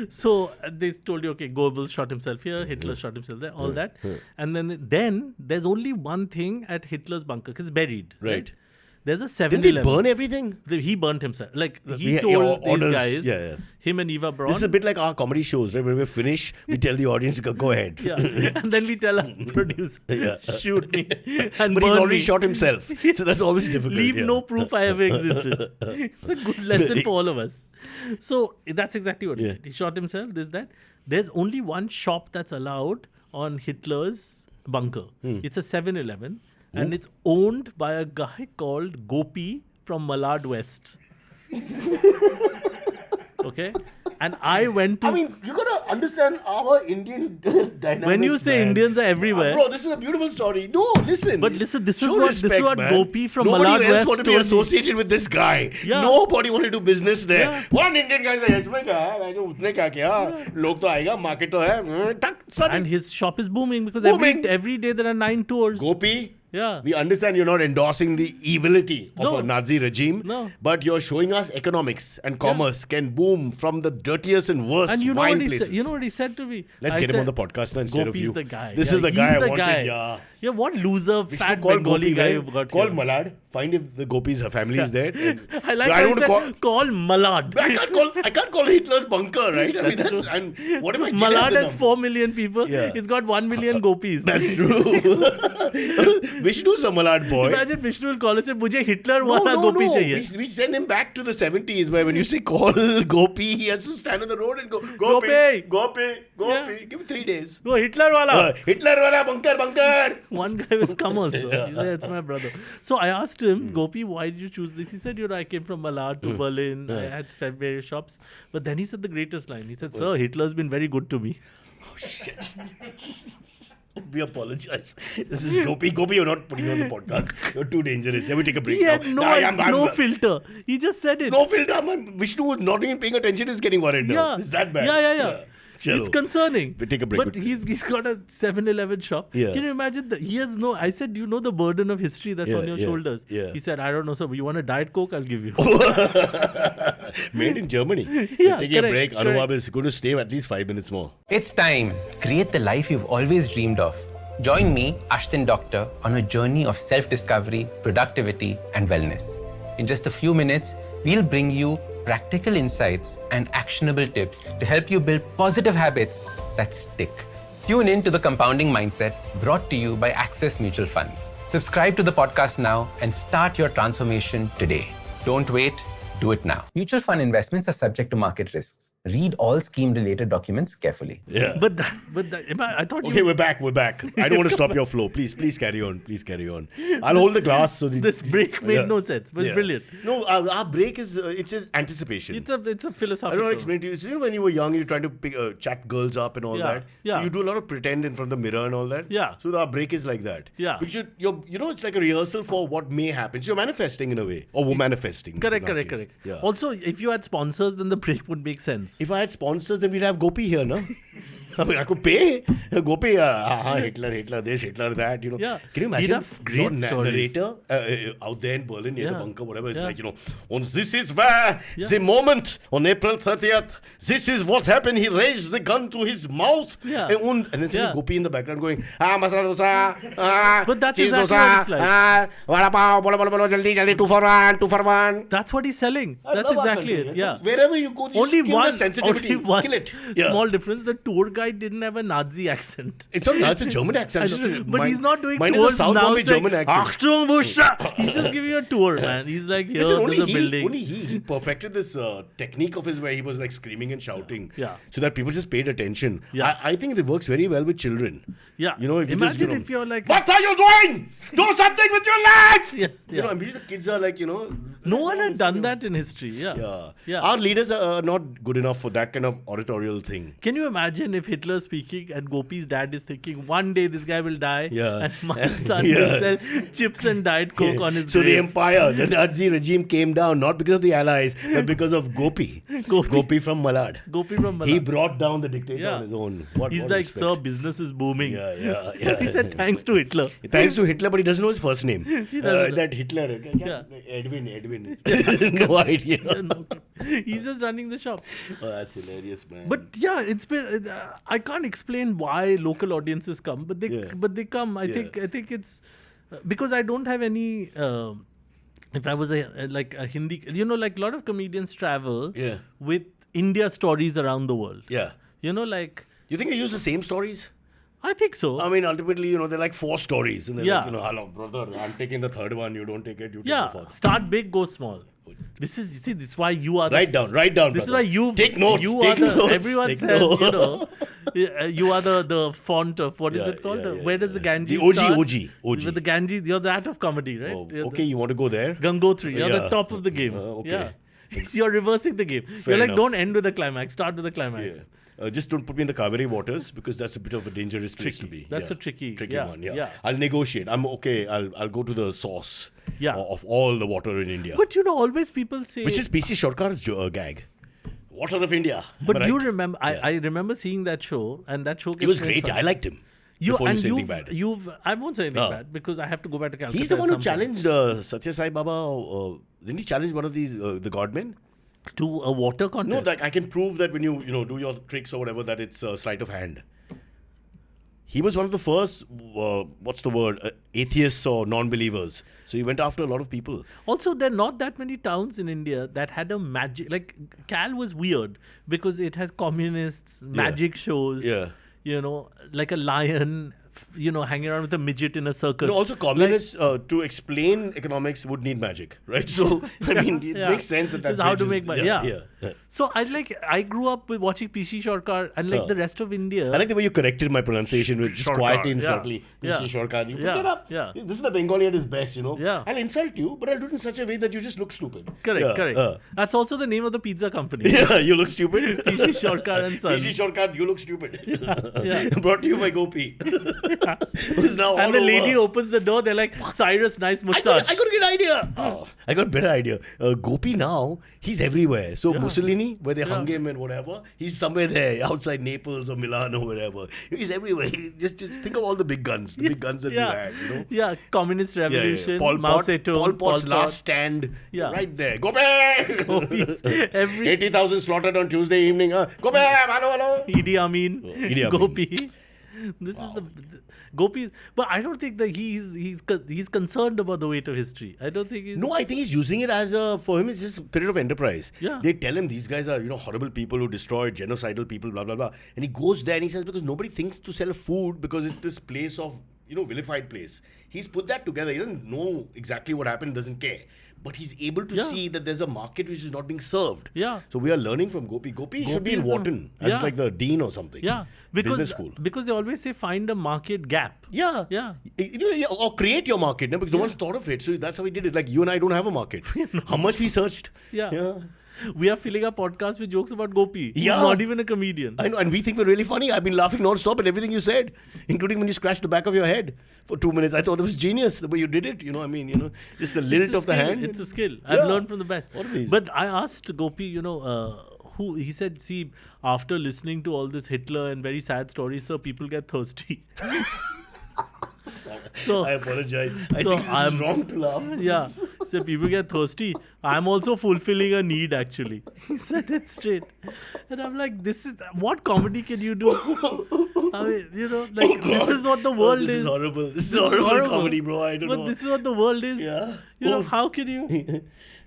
So they told you, okay, Goebbels shot himself here, Hitler shot himself there, all that. And then there's only one thing at Hitler's bunker, because it's buried. Right. There's a 7-Eleven. Didn't they burn everything? He burnt himself. Like, he told these guys, him and Eva Braun. This is a bit like our comedy shows, right? When we finish, we tell the audience, go ahead. Yeah. And then we tell our producer, shoot me. And but he's already me. shot himself. So that's always difficult. Leave no proof I ever existed. It's a good lesson for all of us. So that's exactly what he did. He shot himself, that. There's only one shop that's allowed on Hitler's bunker. It's a 7-Eleven. And it's owned by a guy called Gopi from Malad West. Okay? And I went to... I mean, you got to understand our Indian dynamics, when you say Indians are everywhere... bro, this is a beautiful story. No, listen. But listen, this is what Gopi from Nobody Malad West wanted to be associated with this guy. Yeah. Nobody wanted to do business there. Yeah. One Indian guy said, market to hai. And his shop is booming because every day there are 9 tours. Gopi... Yeah. We understand you're not endorsing the evility of a Nazi regime, but you're showing us economics and commerce can boom from the dirtiest and worst and you know wine what places. You know what he said to me? Let's get him on the podcast now instead of you. Gopi's the guy. This is the guy I wanted. Guy. Yeah, what loser, fat Bengali guy you've got Call here. Malad. Find if the Gopi's family is there. I like how you said, call Malad. I can't call Hitler's bunker, right? I mean, and what if I Malad has 4 million people. Yeah. It's got 1 million Gopis. That's true. Vishnu's a Malad boy. Imagine Vishnu will call and say, "Mujhe Hitler wala Gopi chahiye." We send him back to the 70s where when you say call Gopi, he has to stand on the road and go, Gopi. Yeah. Give me 3 days. Go Hitler wala. Hitler wala, bunker. One guy will come also. That's my brother. So I asked him, Gopi, why did you choose this? He said, I came from Malad to Berlin. I had various shops. But then he said the greatest line. He said, sir, Hitler's been very good to me. Oh, shit. We apologize. This is Gopi. Gopi, you're not putting on the podcast. You're too dangerous. Let me take a break. He had no filter. He just said it. No filter. Vishnu was not even paying attention. Is getting worried now. It's that bad. Yeah. It's concerning. We take a break. But he's got a 7-Eleven shop. Yeah. Can you imagine? He has no... I said, the burden of history that's on your shoulders. Yeah. He said, I don't know, sir. You want a Diet Coke? I'll give you. Made in Germany. Yeah, taking a break. Anuvab is going to stay at least 5 minutes more. It's time. Create the life you've always dreamed of. Join me, Ashton Doctor, on a journey of self-discovery, productivity, and wellness. In just a few minutes, we'll bring you practical insights and actionable tips to help you build positive habits that stick. Tune in to The Compounding Mindset, brought to you by Access Mutual Funds. Subscribe to the podcast now and start your transformation today. Don't wait. Do it now. Mutual fund investments are subject to market risks. Read all scheme-related documents carefully. Yeah. But I thought Okay, we're back. I don't want to stop your flow. Please carry on. I'll hold the glass. So this break made no sense. It was brilliant. No, our break is, it's just anticipation. It's a philosophical... I don't know how to explain to you. So, when you were young, you're trying to chat girls up and all that. Yeah. So you do a lot of pretend in front of the mirror and all that. Yeah. So our break is like that. Yeah. But it's like a rehearsal for what may happen. So you're manifesting in a way. Or we're manifesting. Correct. Yeah. Also, if you had sponsors, then the break would make sense. If I had sponsors, then we'd have Gopi here, no? I mean, I could pay. Gopi, Hitler this, Hitler that, you know. Yeah. Can you imagine Enough great your stories. narrator out there in Berlin near the Yeah. bunker, whatever. It's Yeah. like, you know, this is where the moment on April 30th, this is what happened. He raised the gun to his mouth. Yeah. And then Yeah. Gopi in the background going, masala dosa, But that's cheese exactly dosa, what it's like. vada pav, bolo, jaldi, 2 for 1. That's what he's selling. I That's love our exactly country, it. Yeah. Wherever you go, Only just kill one, the sensitivity. only one Kill it. Yeah. small difference. The tour guide didn't have a Nazi accent. It's not that's a German accent. But he's not doing mine tours is a South now Bombay saying, German accent. Achtung, Wusha. He's just giving you a tour, man. He's like, here, Listen, there's a building. only he perfected this technique of his where he was like screaming and shouting, Yeah. so that people just paid attention. Yeah. I think it works very well with children. Yeah. You know, if you Imagine just, if you're like, what are you doing? Do something with your life. Yeah, You know, yeah. I mean, the kids are like, you know, No one had done that in history. Yeah. Yeah. Yeah. Our leaders are not good enough for that kind of oratorial thing. Can you imagine if Hitler's speaking and Gopi's dad is thinking, one day this guy will die Yeah. and my son Yeah. will sell chips and Diet Coke on his So the grave. empire, the Nazi regime came down not because of the Allies, but because of Gopi. Gopi from Malad. Gopi from Malad. He brought down the dictator Yeah. on his own. He's what like, respect. sir, business is booming. Yeah. He said thanks to Hitler. Thanks to Hitler, but he doesn't know his first name. He doesn't know. That Hitler. Yeah. Edwin. No idea. No, he's just running the shop. Oh, that's hilarious, man. But yeah, it's been. I can't explain why local audiences come, but they come. I think it's because I don't have any. If I was like a Hindi, you know, like a lot of comedians travel with India stories around the world. Yeah. You know, like You think they use the same stories? I think so. I mean, ultimately, you know, they're like 4 stories. And they're Yeah. like, you know, hello, brother, I'm taking the third one. You don't take it. You take the yeah, fourth. start big, go small. This is why you are. Write down. This brother. is why you take notes. You take are the, notes. everyone take says, notes. you know, you are the font of what is it called? Where does the Ganges The OG, start? OG. With the Ganges, you're that of comedy, right? Oh, You're okay, you want to go there? Gangotri, you're the Yeah. top of the game. Okay. Yeah. You're reversing the game. Fair you're like, enough. don't end with the climax, start with the climax. Yeah. Just don't put me in the Kaveri waters because that's a bit of a dangerous place to be. That's a tricky one. Yeah. yeah. I'll negotiate. I'm okay. I'll go to the source. Yeah. Of all the water in India. But you know, always people say. Which is PC Sarkar's gag. Water of India. But Am I you right? remember, I remember seeing that show, and that show He was great. I liked him. Before you say anything bad. I won't say anything bad because I have to go back to Calcutta. He's the one at who some point. challenged Satya Sai Baba. Didn't he challenge one of these the godmen? To a water contest. No, like I can prove that when you do your tricks or whatever, that it's sleight of hand. He was one of the first, what's the word, atheists or non-believers. So he went after a lot of people. Also, there are not that many towns in India that had a magic. Like Cal was weird because it has communists, magic shows. Yeah. You know, like a lion. You know, hanging around with a midget in a circus. No, also communists to explain economics would need magic, right? So I mean, it makes sense that It's how to make money. Yeah. Yeah. So I grew up with watching PC Sarkar and like the rest of India. I like the way you corrected my pronunciation with just Sarkar, quietly and yeah. subtly. Yeah. PC Sarkar. You put Yeah, that up. yeah. This is the Bengali at his best, you know. Yeah. I'll insult you, but I'll do it in such a way that you just look stupid. Correct. That's also the name of the pizza company. Yeah, you look stupid. PC Sarkar and Sons. PC Sarkar, you look stupid. Yeah. Brought to you by Gopi. Who's now And all the lady over. opens the door, they're like, Cyrus, nice mustache. I got a good idea. Oh, I got a better idea. Gopi now, he's everywhere. So Mussolini, where they hung him and whatever, he's somewhere there, outside Naples or Milan or wherever. He's everywhere. Just think of all the big guns, that we had, you know. Yeah, communist revolution, Pol Mao Pot, Zedong, Pol Pot's Pol last Pot. stand, Yeah. right there. Gopi! Gopis. 80,000 slaughtered on Tuesday evening. Gopi, hello. Idi Amin, Idi Amin. Gopi. This is the Gopi, but I don't think that he's concerned about the weight of history. I don't think he's. No, I think he's using it as for him, it's just a period of enterprise. Yeah. They tell him these guys are, horrible people who destroyed, genocidal people, blah, blah, blah. And he goes there and he says, because nobody thinks to sell food because it's this place of, vilified place. He's put that together. He doesn't know exactly what happened, doesn't care. But he's able to see that there's a market which is not being served. Yeah. So we are learning from Gopi. Gopi should be in is the- Wharton as like the dean or something. Yeah, Business school. because they always say find a market gap. Yeah. Yeah. Or create your market, no? Because no one's thought of it. So that's how we did it. Like you and I don't have a market. How much we searched. Yeah. We are filling our podcast with jokes about Gopi. Who's Yeah. not even a comedian. I know, and we think we're really funny. I've been laughing non-stop at everything you said, including when you scratched the back of your head for 2 minutes. I thought it was genius the way you did it. Just the lilt It's a of the skill. hand. It's a skill. I've learned from the best. What are these? But I asked Gopi, who he said, see, after listening to all this Hitler and very sad stories, sir, people get thirsty. So I apologize. I so think this I'm is wrong to laugh. Yeah. So people get thirsty. I'm also fulfilling a need, actually. He said it straight. And I'm like, this is what comedy can you do? I mean, this is what the world this is. Horrible. This is horrible comedy, bro. I don't know. But this is what the world is. Yeah. How can you?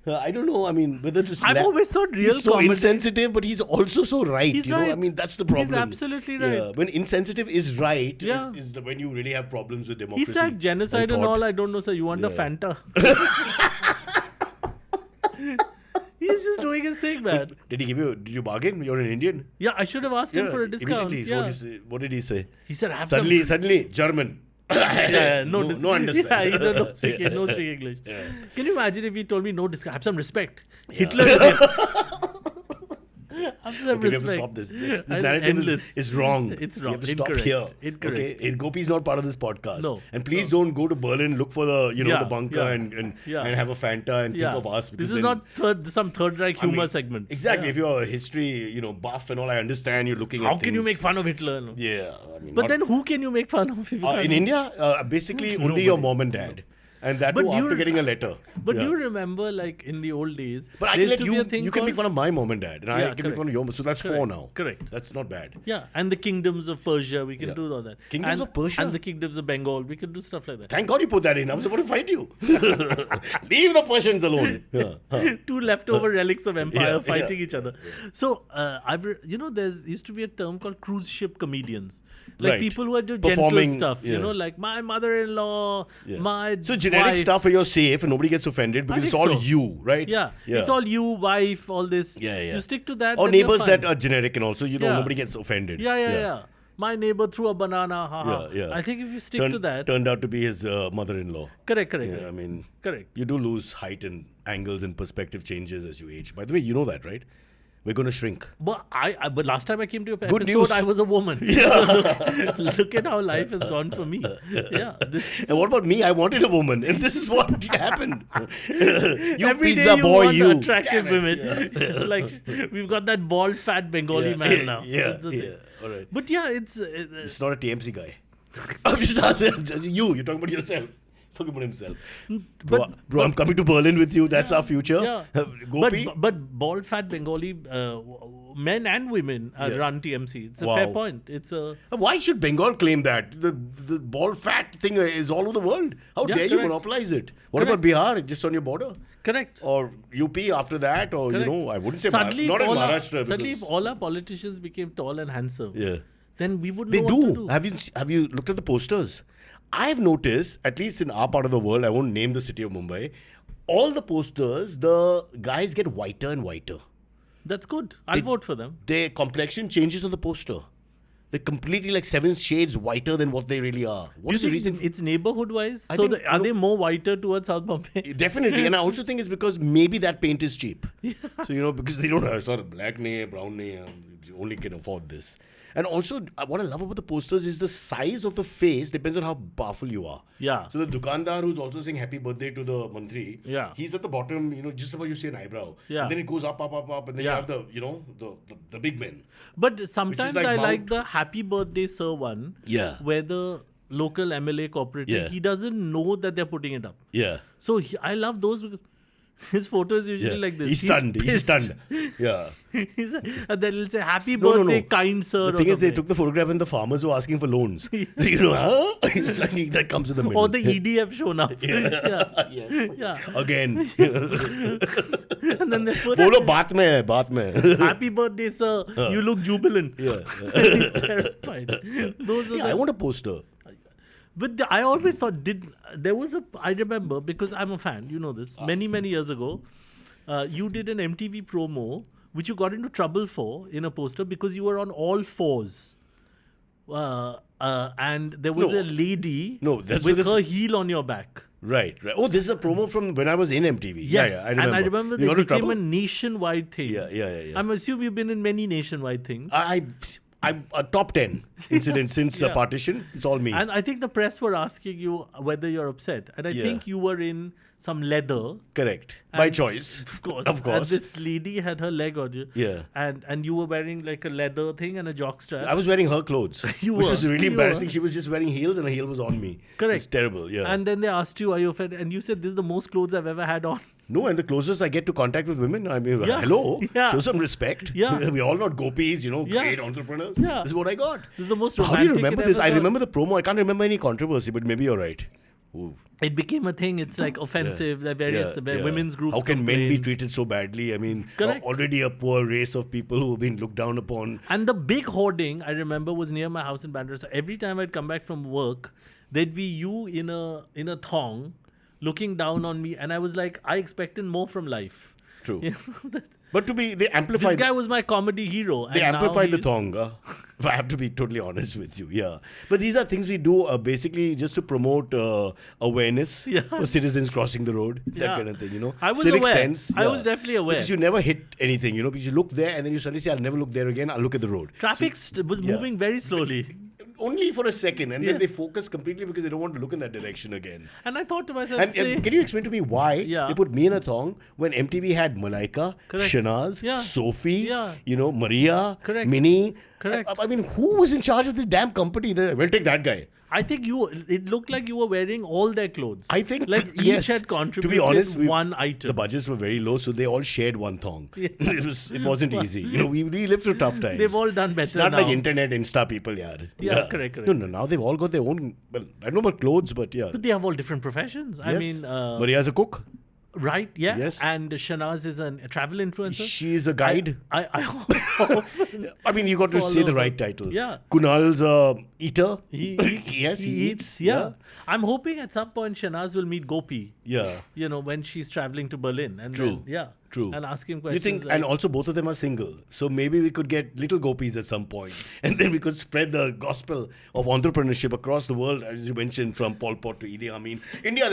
I don't know. I mean, whether to I've always thought real he's so comedy. insensitive, but he's also so right. He's you know, right. I mean, that's the problem. He's absolutely right. Yeah. When insensitive is right, Yeah. is when you really have problems with He democracy. said genocide and thought. all. I don't know, sir. You want a Fanta? He's just doing his thing, man. Did you bargain? You're an Indian? Yeah, I should have asked him for a discount. Immediately. What did he say? He said, have Suddenly, German. no understand. Yeah, no speak English. Yeah. Can you imagine if he told me no discount? Have some respect. Hitler is here. Have some Okay, we have to respect. stop this. This narrative is wrong. It's We wrong. have to Incorrect. stop here. Incorrect. Okay, Gopi is not part of this podcast. No. And please don't go to Berlin, look for the the bunker and have a Fanta and think of us. This is not some Third Reich humor segment. Exactly. Yeah. If you're a history, buff and all, I understand you're looking at How things. can you make fun of Hitler? No? Yeah. I mean, But then who can you make fun of? If you can't? in India, basically only your mom and dad. And that But too do you- after getting a letter. But Yeah. do you remember, like in the old days, But I there can used let to be you. a thing You can make called- fun of my mom and dad, and I Yeah, can make fun of your mom. So that's 4 now. Correct. That's not bad. Yeah, and the kingdoms of Persia, we can do all that. Kingdoms of Persia? And the kingdoms of Bengal, we can do stuff like that. Thank God you put that in. I was about to fight you. Leave the Persians alone. Yeah. Two leftover relics of empire Yeah, fighting yeah. each other. So, there used to be a term called cruise ship comedians. Like Right. people who are do gentle Performing, stuff, yeah. like my mother-in-law, Yeah. my So generic wife. stuff where you're safe and nobody gets offended because it's think all so. you, right? Yeah, it's all you, wife, all this. Yeah, yeah. You stick to that. Or then you're neighbors fine. that are generic and also Yeah. nobody gets offended. Yeah. My neighbor threw a banana. Ha. Yeah. I think if you stick to that, Turned out to be his mother-in-law. correct. Yeah, I mean, Correct. you do lose height and angles and perspective changes as you age. By the way, you know that, right? We're going to shrink. But but last time I came to your Good episode, news. I was a woman. So look at how life has gone for me. Yeah. And what about me? I wanted a woman, and this is what happened. You Every pizza day boy, want you attractive Damn it. women. Like we've got that bald, fat Bengali man now. Yeah, That's the thing. All right. But yeah, it's It's not a TMC guy. I'm just asking you're talking about yourself. Talking about himself. Bro, I'm coming to Berlin with you. That's our future. Yeah. Gopi? But bald, fat Bengali men and women run TMC. It's a fair Wow. point. It's a Why should Bengal claim that? The bald fat thing is all over the world. How Yeah, dare you correct. monopolize it? What about Bihar? Just on your border? correct. Or UP after that? Or, Correct. I wouldn't say Suddenly, not if in all our- Maharashtra. suddenly, if because- all our politicians became tall and handsome, yeah. then we would know They what to do. Have you looked at the posters? I've noticed, at least in our part of the world, I won't name the city of Mumbai, all the posters, the guys get whiter and whiter. That's good. I'll vote for them. Their complexion changes on the poster. They're completely like 7 shades whiter than what they really are. What is the reason? It's neighborhood wise? I So think, are they more whiter towards South Bombay? Definitely. And I also think it's because maybe that paint is cheap. So, because they don't have sort of black nail, brown nail, you only can afford this. And also, what I love about the posters is the size of the face depends on how powerful you are. Yeah. So the dukandar who's also saying happy birthday to the mantri, Yeah. he's at the bottom, just about you see an eyebrow. Yeah. And then it goes up, and then you Yeah. have the, the big men. But sometimes like I like Mount- the happy birthday sir one. Yeah. Where the local MLA cooperative, Yeah. he doesn't know that they're putting it up. Yeah. So I love those because his photo is usually like this. He's stunned. He's pissed. stunned. Yeah. And then he'll say, happy No, no, birthday, no. kind sir. The thing or is, they something. took the photograph and the farmers were asking for loans. That comes in the middle. Or the EDF shown up. Yeah. Yes. Yeah. Again. And then they put Bolo baat mein hai, baat mein. happy birthday, sir. You look jubilant. Yeah. He's terrified. Those are Yeah, the I want a poster. But I always thought I remember because I'm a fan, you know this, many years ago, you did an MTV promo which you got into trouble for in a poster because you were on all fours. And there was No. a lady that's with because- her heel on your back. Right. Oh, this is a promo from when I was in MTV. Yes, Yeah, I remember. and I remember You they got in became trouble? a nationwide thing. Yeah. I'm assuming you've been in many nationwide things. I'm a top 10 incident since partition. It's all me. And I think the press were asking you whether you're upset. And I Yeah. think you were in some leather. Correct. By And- choice. Of course. Of course. And this lady had her leg on you. Yeah. And you were wearing like a leather thing and a jockstrap. I was wearing her clothes, You which were. was really You embarrassing. were. She was just wearing heels and a heel was on me. Correct. It's terrible, yeah. And then they asked you, are you offended? And you said, this is the most clothes I've ever had on. No, and the closest I get to contact with women, I mean, Yeah. hello, Yeah. show some respect. Yeah. We're all not gopis, Yeah. great entrepreneurs. Yeah. This is what I got. This is the most How do you romantic remember it this? ever I got. remember the promo. I can't remember any controversy, but maybe you're right. Ooh. It became a thing. It's like offensive. Like various women's groups How can men be complain. treated so badly? I mean, Correct. already a poor race of people who have been looked down upon. And the big hoarding, I remember, was near my house in Bandra. So every time I'd come back from work, there'd be you in a thong looking down on me. And I was like, I expected more from life. True. You know, But they this amplified. guy was my comedy hero. They and now amplified the he's- thong. If I have to be totally honest with you, yeah. But these are things we do basically just to promote awareness Yeah. for citizens crossing the road, that Yeah. kind of thing. I was Civic aware. sense. I was definitely aware. Because you never hit anything, because you look there and then you suddenly say, I'll never look there again, I'll look at the road. Traffic was moving very slowly. Only for a second, and Yeah. then they focus completely because they don't want to look in that direction again. And I thought to myself, And can you explain to me why Yeah. they put me in a thong when MTV had Malaika, Correct. Shanaz, Yeah. Sophie, Yeah. Maria, Correct. Minnie? Correct. I mean, who was in charge of this damn company? We'll take that guy. I think it looked like you were wearing all their clothes. I think like each yes. had To contributed be honest, one item. The budgets were very low, so they all shared one thong. Yeah. It wasn't easy. We lived through tough times. They've all done better It's not now. like internet, Insta people, yaar. Yeah, correct. No, now they've all got their own. Well, I don't know about clothes, but yeah. But they have all different professions. I Yes. mean, Maria's a cook. right? Yeah. Yes. And Shanaz is a travel influencer. She's a guide. I often I mean, you got to say follow the her. right title. Yeah. Kunal's a eater. Yes, he eats. Yeah. I'm hoping at some point Shanaz will meet Gopi. Yeah. When she's traveling to Berlin. And True. Then, True. And ask him You questions. think, like, and also both of them are single. So maybe we could get little gopis at some point. And then we could spread the gospel of entrepreneurship across the world, as you mentioned, from Pol Pot to Idi Amin. India,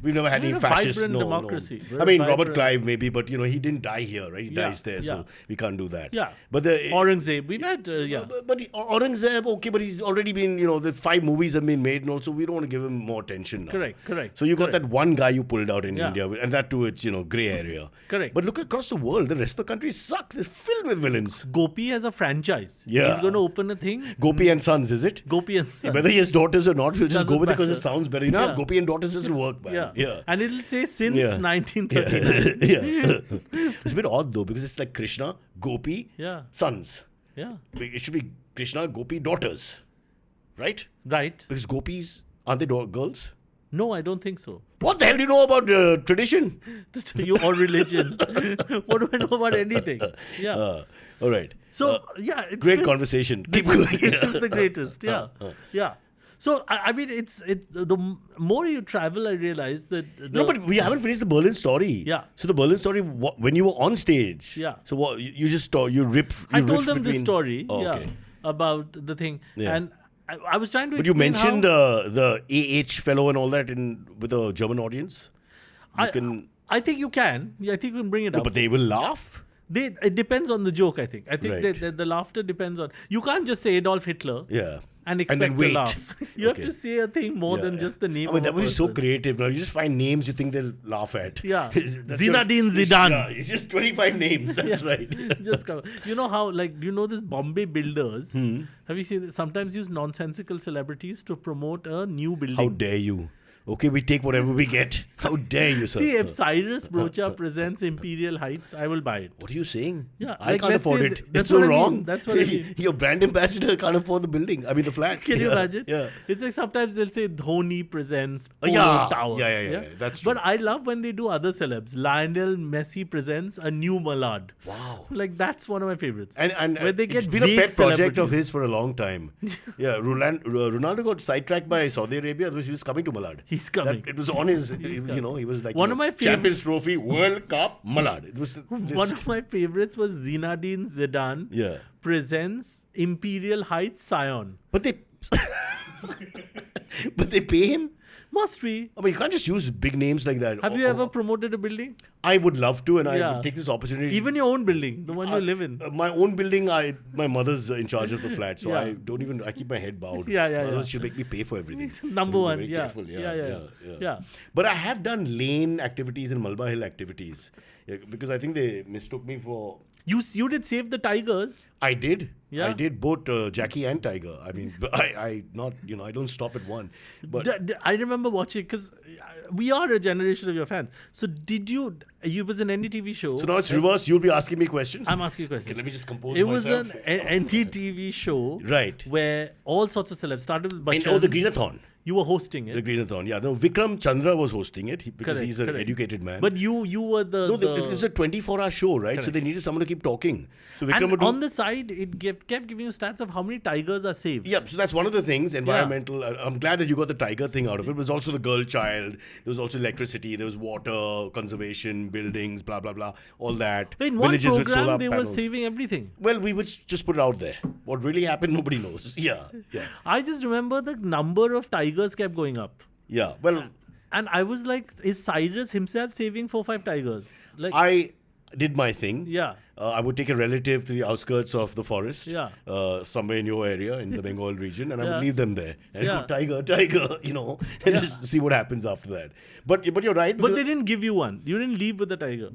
we've never had We're any a fascist. vibrant No. democracy. We're I a mean, Robert vibrant- Clive maybe, but he didn't die here, right? He Yeah, dies there, yeah. so we can't do that. Yeah. But Aurangzeb. We've had, But Aurangzeb, okay, but he's already been, the 5 movies have been made, and also we don't want to give him more attention now. Correct. So you got Correct. that one guy you pulled out in Yeah. India, and that too, it's, grey area. Correct. But look across the world, the rest of the country suck. They're filled with villains. Gopi has a franchise. Yeah. He's going to open a thing. Gopi and Sons, is it? Gopi and Sons. Whether he has daughters or not, we'll just Doesn't go with it because it matter. sounds better. Yeah. Gopi and daughters doesn't work, man. Yeah. And it'll say since Yeah. 1939. Yeah. It's a bit odd though, because it's like Krishna, Gopi, Yeah. sons. Yeah. It should be Krishna, Gopi, daughters. Right? Right. Because gopis, aren't they girls? No, I don't think so. What the hell do you know about tradition? You or religion. What do I know about anything? Yeah. All right. So, yeah. It's Great been- conversation. This Keep going. is the greatest. Yeah. Yeah. So, I mean, the more you travel, I realize that. No, but we haven't finished the Berlin story. Yeah. So the Berlin story, when you were on stage. Yeah. So what you just you rip. I you told riff them the between- story. Oh, yeah. okay. About the thing. Yeah. And I was trying to But you explain mentioned how, the AH fellow and all that with a German audience. I think you can. Yeah, I think you can bring it No, up. but they will laugh. It depends on the joke, I think. I think Right. the laughter depends on... You can't just say Adolf Hitler Yeah. and expect then to wait. laugh. You Okay. have to say a thing more Yeah, than yeah. just the name I mean, of that a would be so person. creative. Now you just find names you think they'll laugh at. Yeah. That's Zinedine Zidane. Yeah, it's just 25 names. That's right. Just come. You know how, this Bombay builders, Hmm. have you seen, sometimes use nonsensical celebrities to promote a new building. How dare you? Okay, we take whatever we get. How dare you, sir? See, if Cyrus Broacha presents Imperial Heights, I will buy it. What are you saying? Yeah, I like, can't let's afford say it. that's It's so what I mean. wrong. That's what I mean. Your brand ambassador can't afford the building. I mean, the flat. Can you Yeah, imagine? Yeah. It's like sometimes they'll say Dhoni presents Polo Yeah. Towers. Yeah. That's true. But I love when they do other celebs. Lionel Messi presents a new Malad. Wow. Like that's one of my favorites. And where they it's get been a vague pet project of celebrities. his for a long time. Yeah, Ronaldo got sidetracked by Saudi Arabia. Otherwise, he was coming to Malad. He's coming. It was on his, coming. he was like One of my favorite- Champions Trophy, World Cup, Malad. It was One of my favorites was Zinedine Zidane Yeah, presents Imperial Heights Sion. but they, but they pay him. Must be. I mean, you can't just use big names like that. Have you ever promoted a building? I would love to, and I would take this opportunity. Even your own building, the one you live in. My own building, my mother's in charge of the flat, so I keep my head bowed. Otherwise she'll make me pay for everything. Number one, very careful. Yeah. But I have done lane activities and Malba Hill activities, because I think they mistook me for... You did Save the Tigers. I did. Yeah. I did both Jackie and Tiger. I mean, I don't stop at one. But I remember watching, because we are a generation of your fans. So did you was an NDTV show. So now it's reverse. You'll be asking me questions. I'm asking you questions. Okay, let me just compose It myself. was an NDTV show. Right. Where all sorts of celebs started with Bachchan. And the Greenathon. You were hosting it. The Greenathon, yeah. No, Vikram Chandra was hosting it because he's an educated man. But you were the... it was a 24-hour show, right? Correct. So they needed someone to keep talking. So Vikram and would on the side, it kept giving you stats of how many tigers are saved. Yeah, so that's one of the things, environmental. I'm glad that you got the tiger thing out of it. It was also the girl child. There was also electricity. There was water, conservation, buildings, blah, blah, blah. All that. In one Villages with solar program, they panels. were saving everything. Well, we would just put it out there. What really happened, nobody knows. Yeah. I just remember the number of tigers kept going up. Yeah, well... And I was like, is Cyrus himself saving 4-5 tigers? Like, I did my thing. Yeah. I would take a relative to the outskirts of the forest, somewhere in your area, in the Bengal region, and I would leave them there. And go, tiger, and just see what happens after that. But you're right. But they didn't give you one. You didn't leave with the tiger.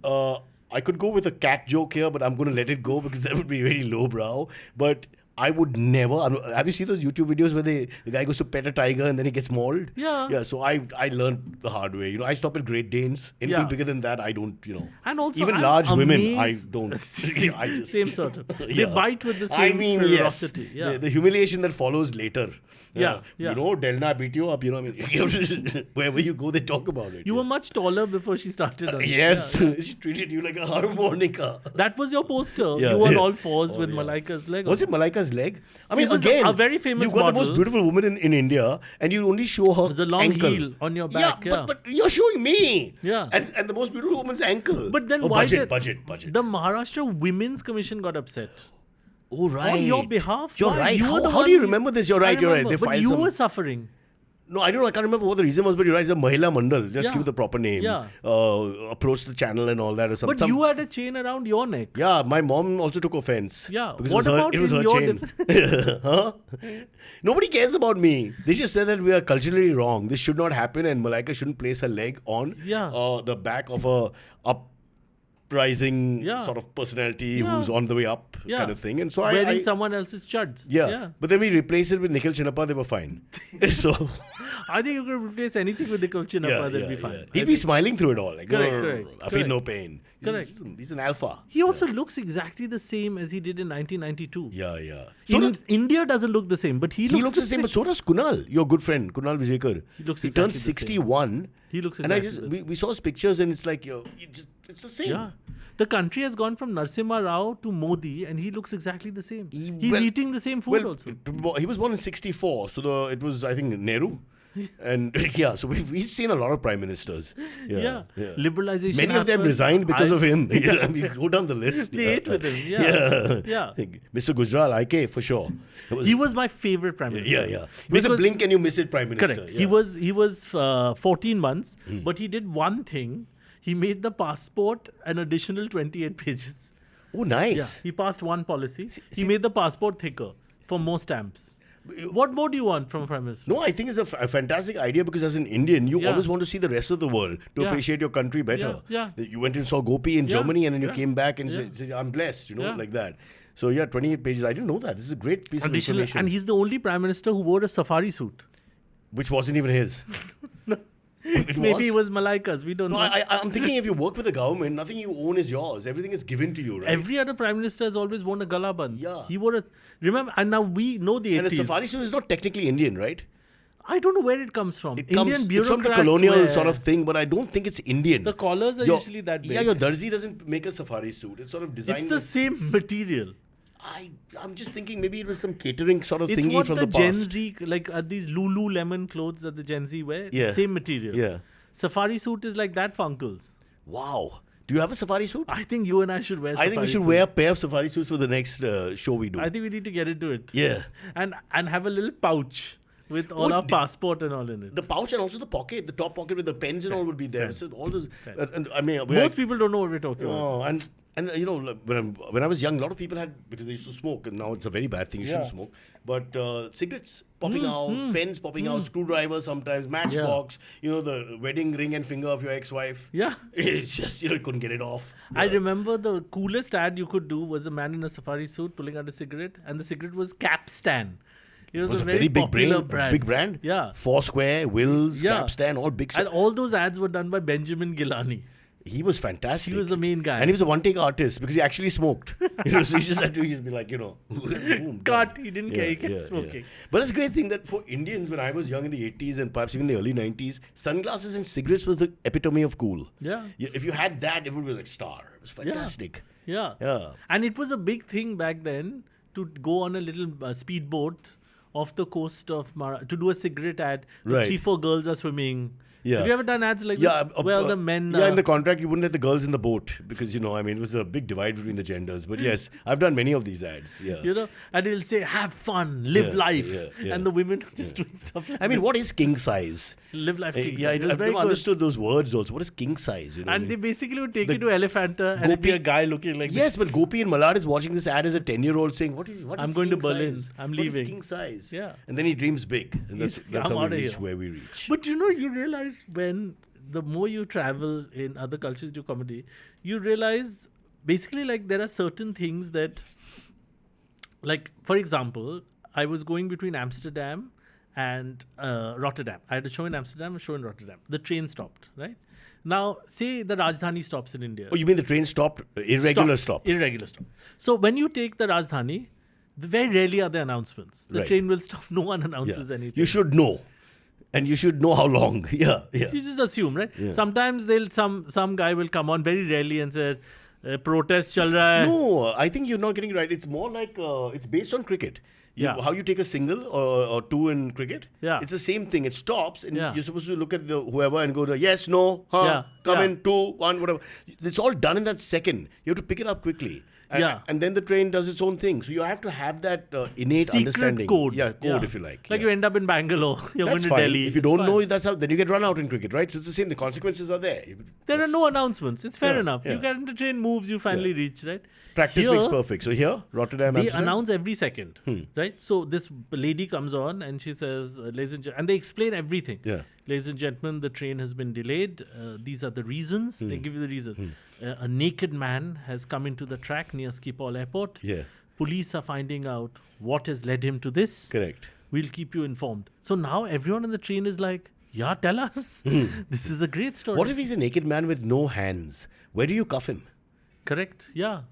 I could go with a cat joke here, but I'm going to let it go because that would be really lowbrow. But I would never... Have you seen those YouTube videos where the guy goes to pet a tiger and then he gets mauled? Yeah. Yeah, so I learned the hard way. I stop at Great Danes. Anything bigger than that, I don't, And also, even large women, I don't. I just, same sort of. They bite with the same ferocity. Yes. Yeah. The humiliation that follows later. Yeah. Delna beat you up, wherever you go, they talk about it. You were much taller before she started. Yes. She treated you like a harmonica. That was your poster. You were on all fours with Malaika's leg. Was it Malaika's leg? I mean, again, a very famous you got model. the most beautiful woman in India, and you only show her There's a long ankle. heel on your back. But you're showing me. Yeah. And the most beautiful woman's ankle. But then why did budget? The Maharashtra Women's Commission got upset. Oh, right. On your behalf. You're right. How do you remember this? You're right. They but you were suffering. No, I don't know. I can't remember what the reason was, but you're right. It's a Mahila Mandal. Just give it the proper name. Yeah. Approach the channel and all that or something. But you had a chain around your neck. Yeah, my mom also took offense. Yeah. Because What it was her chain. Huh? Nobody cares about me. They just said that we are culturally wrong. This should not happen, and Malaika shouldn't place her leg on the back of a uprising sort of personality who's on the way up kind of thing. And so wearing someone else's chuds. Yeah. But then we replaced it with Nikhil Chinappa, they were fine. So I think you could replace anything with Nikhil Chinappa, that'd be fine. Yeah. He'd be smiling through it all. Like, correct. I feel no pain. Correct. He's an alpha. He also looks exactly the same as he did in 1992. Yeah. So India doesn't look the same, but he looks the same. But so does Kunal, your good friend, Kunal Vijayekar. He turned 61. He looks exactly we saw his pictures and it's like, it's the same. Yeah. The country has gone from Narasimha Rao to Modi and he looks exactly the same. He's eating the same food also. He was born in 64, so it was, I think, Nehru. And so we've seen a lot of prime ministers. Yeah. Liberalization. Many of them resigned because of him. We go down the list. They ate with him. Yeah. Mr. Gujral, IK for sure. He was my favorite prime minister. Yeah. He was a blink and you miss it prime minister. Correct. Yeah. He was 14 months, but he did one thing. He made the passport an additional 28 pages. Oh, nice. Yeah. He passed one policy. He made the passport thicker for more stamps. What more do you want from a prime minister? No, I think it's a fantastic idea because as an Indian, you always want to see the rest of the world to appreciate your country better. Yeah. You went and saw Gopi in Germany and then you came back and said, I'm blessed, like that. So 28 pages. I didn't know that. This is a great piece of information. And he's the only prime minister who wore a safari suit. Which wasn't even his. Maybe it was Malaika's. We don't know. I'm thinking if you work with the government, nothing you own is yours. Everything is given to you, right? Every other prime minister has always worn a galaband. Yeah. He wore a... Remember, and now we know the 80s. And a safari suit is not technically Indian, right? I don't know where it comes from. It's from the colonial sort of thing, but I don't think it's Indian. The collars are usually that big. Yeah, your darzi doesn't make a safari suit. It's sort of designed... It's the same material. I'm just thinking maybe it was some catering sort of thingy what from the the past. Gen Z, like these Lululemon clothes that the Gen Z wear. Yeah. Same material. Yeah. Safari suit is like that for uncles. Wow. Do you have a safari suit? I think you and I should wear I think we should wear a pair of safari suits for the next show we do. I think we need to get into it. Yeah. And have a little pouch. with all our passport and all in it. The pouch and also the pocket, the top pocket with the pens and all would be there. So all those, and I mean, most people don't know what we're talking about. Oh, and you know, when I was young, a lot of people had, because they used to smoke, and now it's a very bad thing. You shouldn't smoke. But cigarettes popping out, pens popping out, screwdrivers sometimes, matchbox. You know, the wedding ring and finger of your ex-wife. Yeah. It's just, you couldn't get it off. I remember the coolest ad you could do was a man in a safari suit pulling out a cigarette, and the cigarette was Capstan. It was a very big brand. Big brand. Yeah. Foursquare, Wills, Capstan, all big. And all those ads were done by Benjamin Gilani. He was fantastic. He was the main guy. And he was a one-take artist because he actually smoked. So he just had to be like, boom. Cut. He didn't care. He kept smoking. Yeah. But it's a great thing that for Indians, when I was young in the 80s and perhaps even the early 90s, sunglasses and cigarettes was the epitome of cool. Yeah. If you had that, it would be like star. It was fantastic. Yeah. Yeah. And it was a big thing back then to go on a little speedboat off the coast of to do a cigarette ad. Right. 3-4 girls are swimming. Yeah. Have you ever done ads like this? Well, the men... in the contract, you wouldn't let the girls in the boat because, it was a big divide between the genders. But yes, I've done many of these ads. Yeah. And they'll say, have fun, live life. Yeah. And the women are just doing stuff like I mean, what is king size? Live life king size. I've never understood those words also. What is king size? And they basically would take you to Elephanta and it'd be a guy looking like this. Yes, but Gopi in Malad is watching this ad as a 10-year-old saying, what is I'm going to Berlin. I'm leaving. What is king size? Yeah. And then he dreams big. And that's how we reach where we reach. But you realize when the more you travel in other cultures, do comedy, you realize basically like there are certain things that, like, for example, I was going between Amsterdam and Rotterdam. I had a show in Amsterdam, a show in Rotterdam. The train stopped, right? Now, say the Rajdhani stops in India. Oh, you mean the train stopped? Irregular stop. Irregular stop. So when you take the Rajdhani, very rarely are there announcements. The train will stop. No one announces anything. You should know. And you should know how long. Yeah. You just assume, right? Yeah. Sometimes some guy will come on very rarely and say, protest chal raha hai. No, I think you're not getting it right. It's more like, it's based on cricket. How you take a single or two in cricket. Yeah. It's the same thing. It stops and you're supposed to look at whoever and go to yes, no, come in, 2, 1, whatever. It's all done in that second. You have to pick it up quickly. And then the train does its own thing. So you have to have that innate understanding. Code. Yeah, code if you like. Like you end up in Bangalore, you're that's going to fine. Delhi. If you don't know, that's how, then you get run out in cricket, right? So it's the same. The consequences are there. There are no announcements. It's fair enough. You get in the train, moves, you finally reach, right? Practice makes perfect. So here, Rotterdam, they Amsterdam. announce every second, right? So this lady comes on and she says, ladies and gentlemen, and they explain everything. Yeah. Ladies and gentlemen, the train has been delayed. These are the reasons. They give you the reason. A naked man has come into the track near Schiphol Airport. Yeah. Police are finding out what has led him to this. Correct. We'll keep you informed. So now everyone on the train is like, yeah, tell us. This is a great story. What if he's a naked man with no hands? Where do you cuff him? Correct. Yeah.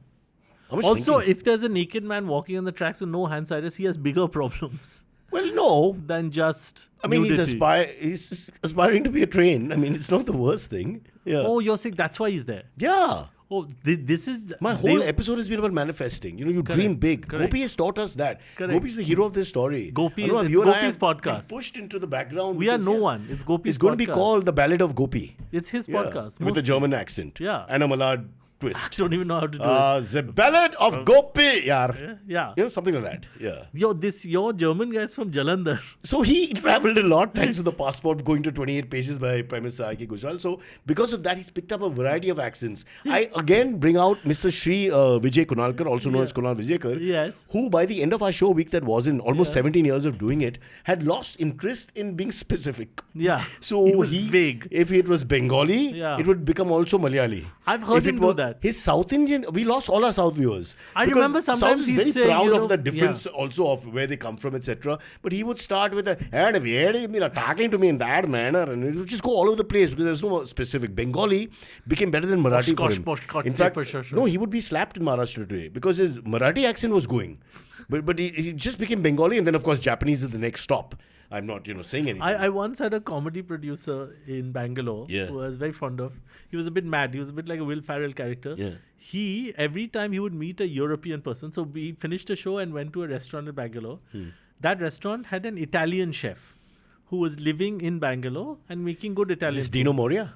Also, if there's a naked man walking on the tracks with no hand Cyrus, he has bigger problems. Well, no. Than just nudity. He's aspiring to be a train. I mean, it's not the worst thing. Yeah. Oh, you're saying that's why he's there? Yeah. Oh, this is... My whole episode has been about manifesting. You dream big. Correct. Gopi has taught us that. Correct. Gopi is the hero of this story. Gopi, it's Gopi's podcast. Pushed into the background. We are no one. It's Gopi's podcast. It's going to be called The Ballad of Gopi. It's his podcast. With a German accent. Yeah. And a Malad twist. I don't even know how to do it. The Ballad of Gopi. Yeah. Something like that. Yeah. Your German guy is from Jalandhar. So he traveled a lot thanks to the passport going to 28 pages by Prime Minister R.K. Gujral. So because of that, he's picked up a variety of accents. I again bring out Mr. Shri Vijay Kunalkar, also known as Kunal Vijayakar. Yes. Who by the end of our show week that was in almost 17 years of doing it, had lost interest in being specific. Yeah. So he was vague. If it was Bengali, it would become also Malayali. I've heard him do that. His South Indian, we lost all our South viewers. I remember sometimes South he'd is say, very proud of the difference also of where they come from, etc. But he would start with talking to me in that manner, and it would just go all over the place because there's no specific. Bengali became better than Marathi for him. In fact, no, he would be slapped in Maharashtra today because his Marathi accent was going. But he just became Bengali, and then of course Japanese is the next stop. I'm not, saying anything. I once had a comedy producer in Bangalore who I was very fond of. He was a bit mad. He was a bit like a Will Ferrell character. Yeah. Every time he would meet a European person, so we finished a show and went to a restaurant in Bangalore. That restaurant had an Italian chef who was living in Bangalore and making good Italian Is this food. Dino Moria?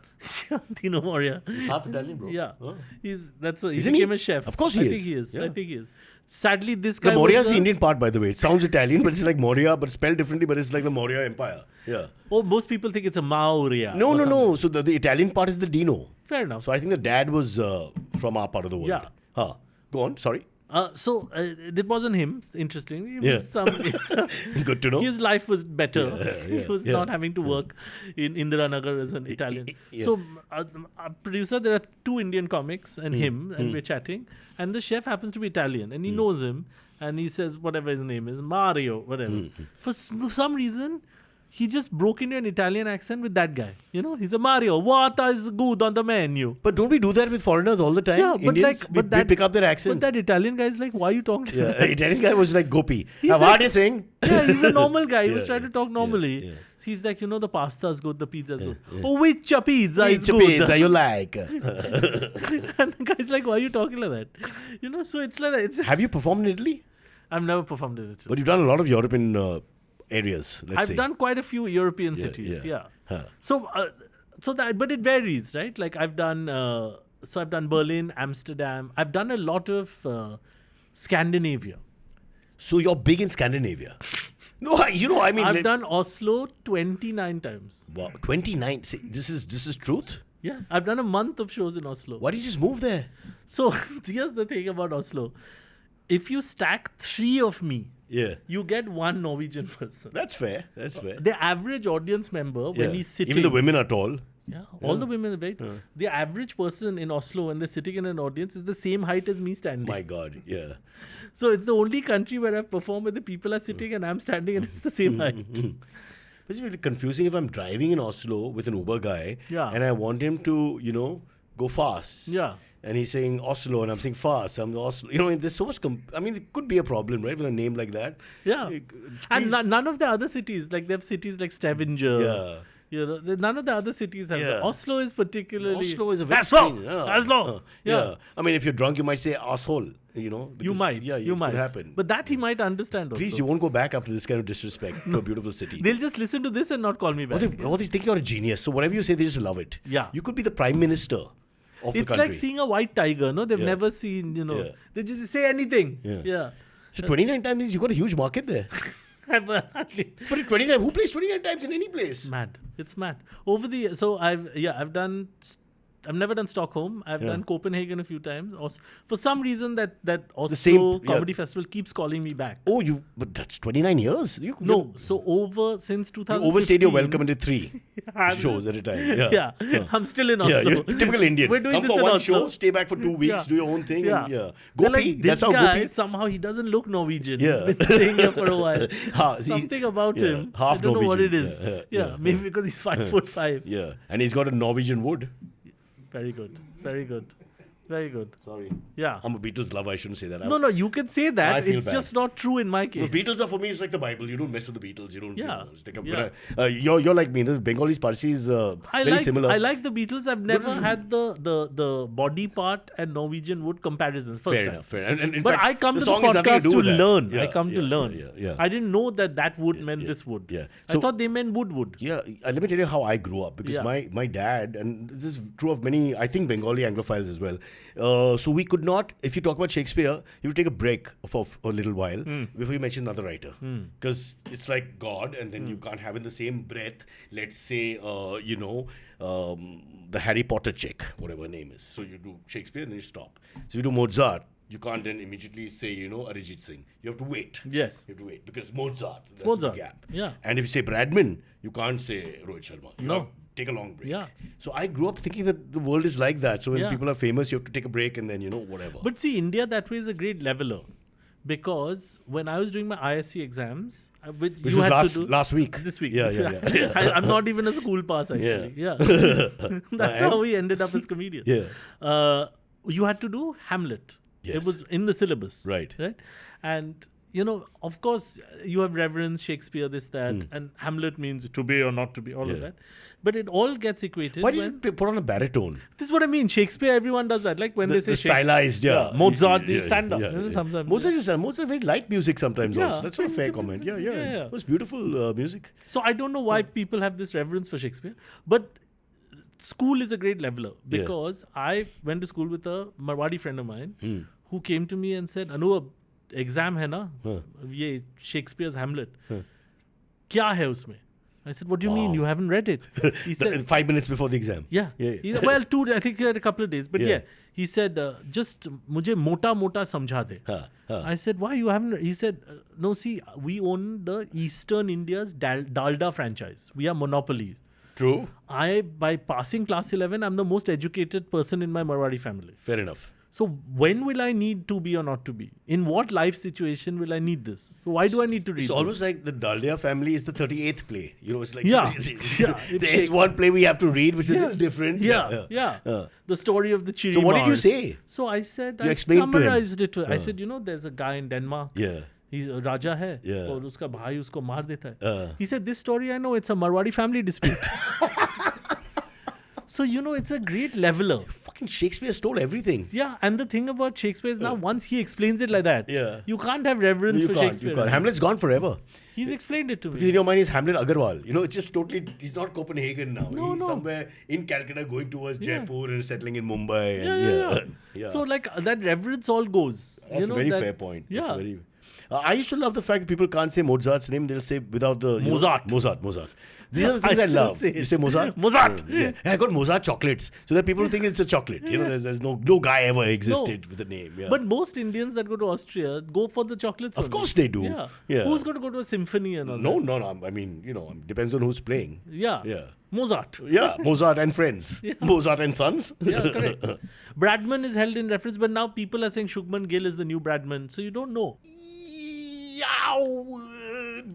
Dino Moria. Half Italian, bro. Yeah. Huh? He Isn't became he? a chef. Of course he I is. think he is. Yeah. I think he is. Sadly, this guy The Maurya was is the Indian part, by the way. It sounds Italian, but it's like Maurya, but spelled differently, but it's like the Maurya Empire. Yeah. Oh, most people think it's a Maurya. No, or no, something. no. So the Italian part is the Dino. Fair enough. So I think the dad was from our part of the world. Yeah. Huh. Go on. Sorry. It wasn't him, interestingly. It was Good to know. His life was better. Yeah, He was not having to work in Indiranagar as an Italian. So, our producer, there are 2 Indian comics and him, and we're chatting. And the chef happens to be Italian, and he knows him. And he says, whatever his name is, Mario, whatever. For some reason, he just broke into an Italian accent with that guy. You know, he's a Mario. What is good on the menu? But don't we do that with foreigners all the time? Yeah, but Indians, we pick up their accent. But that Italian guy is like, why are you talking to Yeah, Italian guy was like Gopi. He's What like- are you saying? Yeah, he's a normal guy. He was Yeah, trying to talk normally. yeah. He's like, the pasta is good, the pizza is good. Oh, which pizza is Which good? pizza you like? And the guy's like, why are you talking like that? So it's like that. Have you performed in Italy? I've never performed in Italy. But you've done a lot of European areas, let's say. I've done quite a few European cities. Yeah. Huh. But it varies, right? Like I've done Berlin, Amsterdam. I've done a lot of Scandinavia. So you're big in Scandinavia. No, I mean... I've done Oslo 29 times. Wow, 29. See, this is truth? Yeah, I've done a month of shows in Oslo. Why did you just move there? So here's the thing about Oslo. If you stack 3 of me, Yeah. you get 1 Norwegian person. That's fair. The average audience member, when he's sitting... Even the women are tall. Yeah, all the women are very... The average person in Oslo, when they're sitting in an audience, is the same height as me standing. My God, yeah. So it's the only country where I've performed where the people are sitting and I'm standing and it's the same height. It's really confusing if I'm driving in Oslo with an Uber guy and I want him to, go fast. Yeah. And he's saying Oslo and I'm saying fast. I'm Oslo. There's so much... it could be a problem, right? With a name like that. Yeah. And none of the other cities, like they have cities like Stavanger. Yeah. None of the other cities have that. Oslo is particularly... Oslo is a very Oslo! strange- yeah. Oslo! Yeah. If you're drunk, you might say asshole, You because- might. Yeah, you it might. could happen. But that he might understand also. Please, you won't go back after this kind of disrespect to a beautiful city. They'll just listen to this and not call me back. Or they think you're a genius. So whatever you say, they just love it. Yeah. You could be the prime minister of the It's country. like seeing a white tiger, no? They've Yeah. never seen, Yeah. They just say anything. Yeah. So 29 times means you got a huge market there. But at 29, who plays 29 times in any place? Mad. It's mad. I've never done Stockholm. I've done Copenhagen a few times. For some reason, that Oslo same- Comedy Festival keeps calling me back. But that's 29 years. So since 2015. You overstayed your welcome and did 3 shows at a time. Yeah. I'm still in Oslo. Yeah, you're typical Indian. We're doing Come this for in one Oslo. show, stay back for 2 weeks, do your own thing. Yeah. And, They're Gopi, like, this that's how guy, Gopi. somehow he doesn't look Norwegian. Yeah. He's been staying here for a while. See, Something about him. half I don't know what it Norwegian. is. Yeah. Maybe because he's 5'5". Yeah, and he's got a Norwegian wood. Very good. Very good. Very good. Sorry. Yeah. I'm a Beatles lover. I shouldn't say that. No, you can say I that. feel It's bad. just not true in my case. The Beatles are for me, it's like the Bible. You don't mess with the Beatles. You don't. Yeah. It's like you're like me. The Bengalis, Parsis, very similar. I like the Beatles. I've never had the body part and Norwegian wood comparisons. First time. Fair enough. And in But fact, I come the to this song has nothing podcast to do with that. learn. Yeah, I come to learn. Yeah. I didn't know that wood meant this wood. Yeah. I So- thought they meant wood. Yeah, let me tell you how I grew up because my dad, and this is true of many, I think Bengali Anglophiles as well. So we could not, if you talk about Shakespeare, you would take a break for a little while before you mention another writer. Because it's like God, and then you can't have in the same breath, let's say, the Harry Potter chick, whatever her name is. So you do Shakespeare and then you stop. So you do Mozart. You can't then immediately say, Arijit Singh. You have to wait. Yes. You have to wait because Mozart. That's Mozart. the gap. Yeah. And if you say Bradman, you can't say Rohit Sharma. You No. have to take a long break. Yeah. So I grew up thinking that the world is like that. So when Yeah. people are famous, you have to take a break and then, whatever. But see, India that way is a great leveler. Because when I was doing my ISC exams, which Which you was had to do last week. this week. Yeah. I'm not even a school pass actually. Yeah. That's how we ended up as comedians. Yeah. You had to do Hamlet. Yes. It was in the syllabus. Right. And of course, you have reverence, Shakespeare, this, that, and Hamlet means to be or not to be, all of that. But it all gets equated. Why did you put on a baritone? This is what I mean. Shakespeare, everyone does that. Like when they say stylized, Mozart, they stand up. Sometimes. Mozart very light music sometimes also. That's not a fair comment. Yeah. It was beautiful music. So I don't know why people have this reverence for Shakespeare. But school is a great leveler because I went to school with a Marwadi friend of mine who came to me and said, Anuvab, exam hai na? Ye Shakespeare's Hamlet. Kya hai usme? I said, what do you mean? You haven't read it? He said, 5 minutes before the exam. Yeah. Well, I think he had a couple of days. But he said, just mujhe mota samjha de. I said, why you haven't? He said, no, see, we own the Eastern India's Dalda franchise. We are monopolies. True. By passing class 11, I'm the most educated person in my Marwadi family. Fair enough. So when will I need to be or not to be? In what life situation will I need this? So why do I need to read It's almost like the Daldia family is the 38th play. It's like there's one play we have to read which is a little different. The story of the Chiri So what did you Mars. say? So I said, You I explained to him. summarized it to him. I said, there's a guy in Denmark. Yeah. He's a Raja hai. Yeah. और उसका भाई उसको मार देता है. He said, this story I know, it's a Marwadi family dispute. So, it's a great leveler. Fucking Shakespeare stole everything. Yeah, and the thing about Shakespeare is now once he explains it like that, you can't have reverence for Shakespeare. You can't. Hamlet's gone forever. He's explained it to me. Because in your mind, he's Hamlet Agarwal. It's just totally, he's not Copenhagen now. No. He's somewhere in Calcutta going towards Jaipur and settling in Mumbai. Yeah. So, like, that reverence all goes. That's a very fair point. Yeah. I used to love the fact that people can't say Mozart's name. They'll say without the... Mozart. Mozart. These are the things I love. You say Mozart? Mozart. Yeah. I got Mozart chocolates. So that people think it's a chocolate. There's no guy ever existed with a name. Yeah. But most Indians that go to Austria go for the chocolates. Of course they do. Yeah. Who's going to go to a symphony and all No. that? I mean, depends on who's playing. Yeah. Mozart. Yeah, Mozart and friends. Mozart and sons. Yeah, correct. Bradman is held in reference, but now people are saying Shubman Gill is the new Bradman. So you don't know.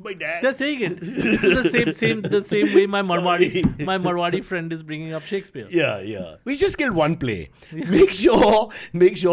My dad. They're saying it. This is the same way my Marwadi friend is bringing up Shakespeare. Yeah. We just killed one play. Make sure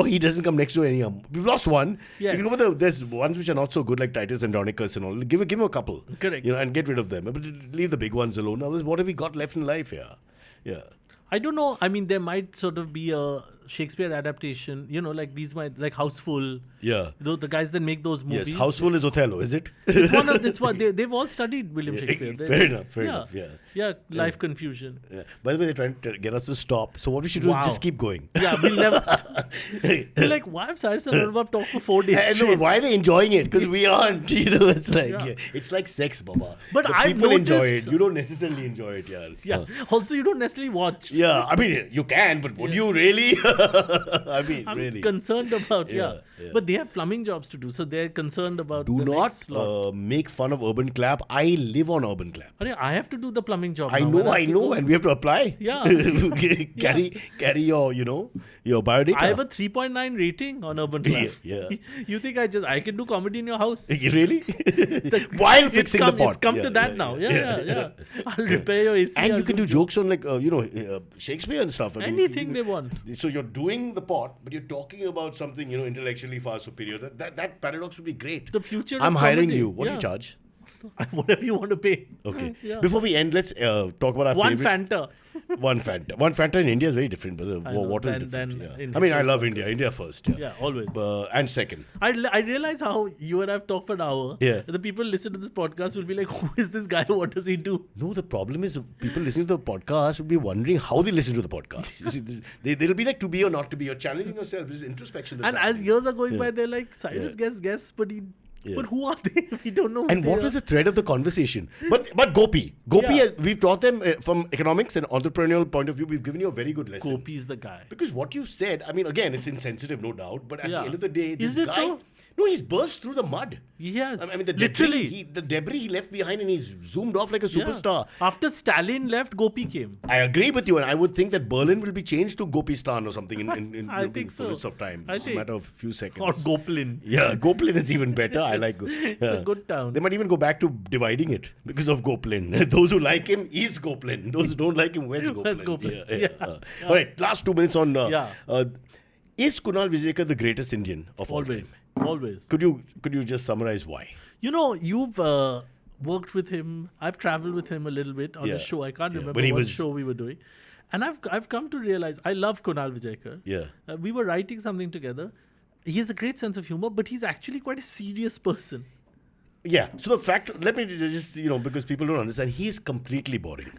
he doesn't come next to any. We've lost one. Yes. There's ones which are not so good, like Titus Andronicus and all. Give him a couple. Correct. And get rid of them. But leave the big ones alone. Now, what have we got left in life here? Yeah. I don't know. I mean, there might sort of be a Shakespeare adaptation, like these like Houseful. Yeah. The guys that make those movies. Yes, Houseful is Othello, is it? It's one. They've all studied William Shakespeare. Fair enough. Yeah, Life Confusion. Yeah. By the way, they're trying to get us to stop. So what we should do is just keep going. Yeah, we'll never stop. We're like, why have Cyrus and Anuvab talked for 4 days? No, why are they enjoying it? Because we aren't. It's like sex, Baba. But people enjoy it. You don't necessarily enjoy it, yeah. Yeah. Also, you don't necessarily watch. Yeah, I mean, you can, but would you really? I'm really concerned about But they have plumbing jobs to do, so they're concerned about. Do not make fun of Urban Clap. I live on Urban Clap. I have to do the plumbing job. I know, and we have to apply. Yeah. Carry your your biodata. I have a 3.9 rating on Urban Clap. Yeah. You think I can do comedy in your house? Really? While fixing the pot. It's come to that now. Yeah. I'll repair your AC. And you can do jokes on Shakespeare and stuff. Anything they want. So you're doing the pot, but you're talking about something intellectually far superior. That paradox would be great. The future. I'm hiring comedy. you. What do you charge? Whatever you want to pay. Okay. Before we end, let's talk about our One favorite. Fanta. One Fanta in India is very different. But water is different. I mean, I love India. India first. Yeah, always. And second. I realize how you and I have talked for an hour. Yeah. The people listen to this podcast will be like, who is this guy? What does he do? No, the problem is people listening to the podcast will be wondering how they listen to the podcast. You see, they'll be like, to be or not to be. You're challenging yourself. This is introspection. And as years are going by, they're like, Cyrus guess, but he... Yeah. But who are they? We don't know. And what was the thread of the conversation? But Gopi, we've taught them from economics and entrepreneurial point of view. We've given you a very good lesson. Gopi is the guy. Because what you said, I mean, again, it's insensitive, no doubt. But at the end of the day, this is guy... Though? No, he's burst through the mud. Yes. I mean, the debris he left behind, and he's zoomed off like a superstar. After Stalin left, Gopi came. I agree with you, and I would think that Berlin will be changed to Gopistan or something in I think so. fullest of time. It's a matter of a few seconds. Or Goplin. Yeah, Goplin is even better. I like It's a good town. They might even go back to dividing it because of Goplin. Those who like him, is Goplin. Those who don't like him, where's Goplin? Where's Goplin? All right, last 2 minutes on... Is Kunal Vijayekar the greatest Indian of all time? Always. Could you just summarize why? You know, you've worked with him. I've traveled with him a little bit on a show. I can't remember what show we were doing. And I've come to realize I love Kunal Vijayekar. Yeah. We were writing something together. He has a great sense of humor, but he's actually quite a serious person. Yeah. So the fact, let me just, because people don't understand, he's completely boring.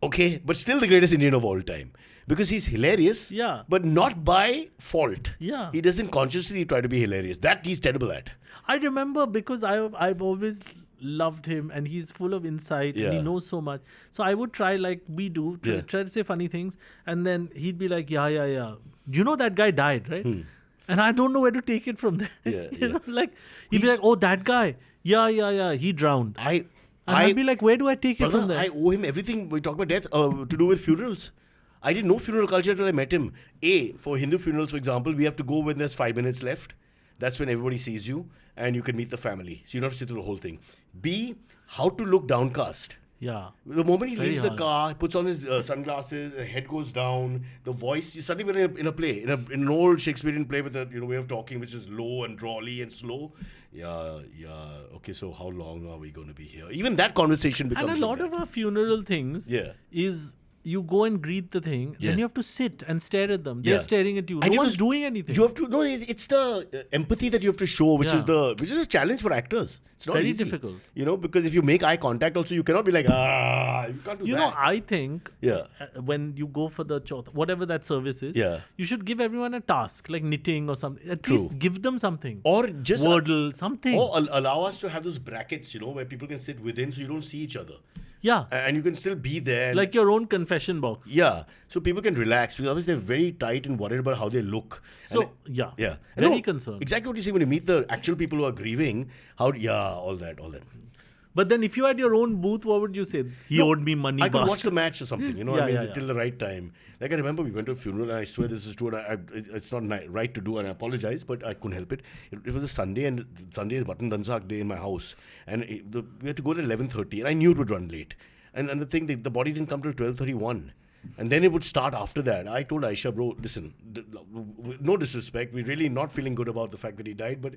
Okay? But still the greatest Indian of all time. Because he's hilarious. Yeah. But not by fault. Yeah. He doesn't consciously try to be hilarious. That he's terrible at. I remember because I've always loved him and he's full of insight and he knows so much. So I would try like we do, try to say funny things. And then he'd be like, yeah. You know that guy died, right? And I don't know where to take it from there. You know, like he'd be like, oh, that guy. Yeah. He drowned. I'd be like, where do I take it from there? I owe him everything. We talk about death to do with funerals. I didn't know funeral culture until I met him. For Hindu funerals, for example, we have to go when there's 5 minutes left. That's when everybody sees you and you can meet the family. So you don't have to sit through the whole thing. B, how to look downcast. Yeah. The moment he leaves the car, he puts on his sunglasses, the head goes down, the voice, you suddenly we're in a play, in an old Shakespearean play with a way of talking which is low and drawly and slow. Yeah. Okay, so how long are we going to be here? Even that conversation becomes... And a lot of our funeral things is... You go and greet the thing, then you have to sit and stare at them. They're staring at you. No one's doing anything. You have to it's the empathy that you have to show, which is a challenge for actors. It's not very easy, difficult. Because if you make eye contact, also you cannot be like, you can't do that. You know, I think when you go for the whatever that service is, you should give everyone a task like knitting or something. At least give them something, or just Wordle, something, or allow us to have those brackets, where people can sit within, so you don't see each other. Yeah. And you can still be there. Like your own confession box. Yeah. So people can relax because obviously they're very tight and worried about how they look. So, very concerned. Exactly what you say when you meet the actual people who are grieving. All that. But then if you had your own booth, what would you say? He owed me money. I could watch the match or something, till the right time. Like I remember we went to a funeral and I swear this is true and it's not right to do and I apologize, but I couldn't help it. It was a Sunday and Sunday is Button Dansak day in my house. And we had to go at 11:30 and I knew it would run late. And the thing, the body didn't come till 12:31. And then it would start after that. I told Aisha, bro, listen, no disrespect. We're really not feeling good about the fact that he died, but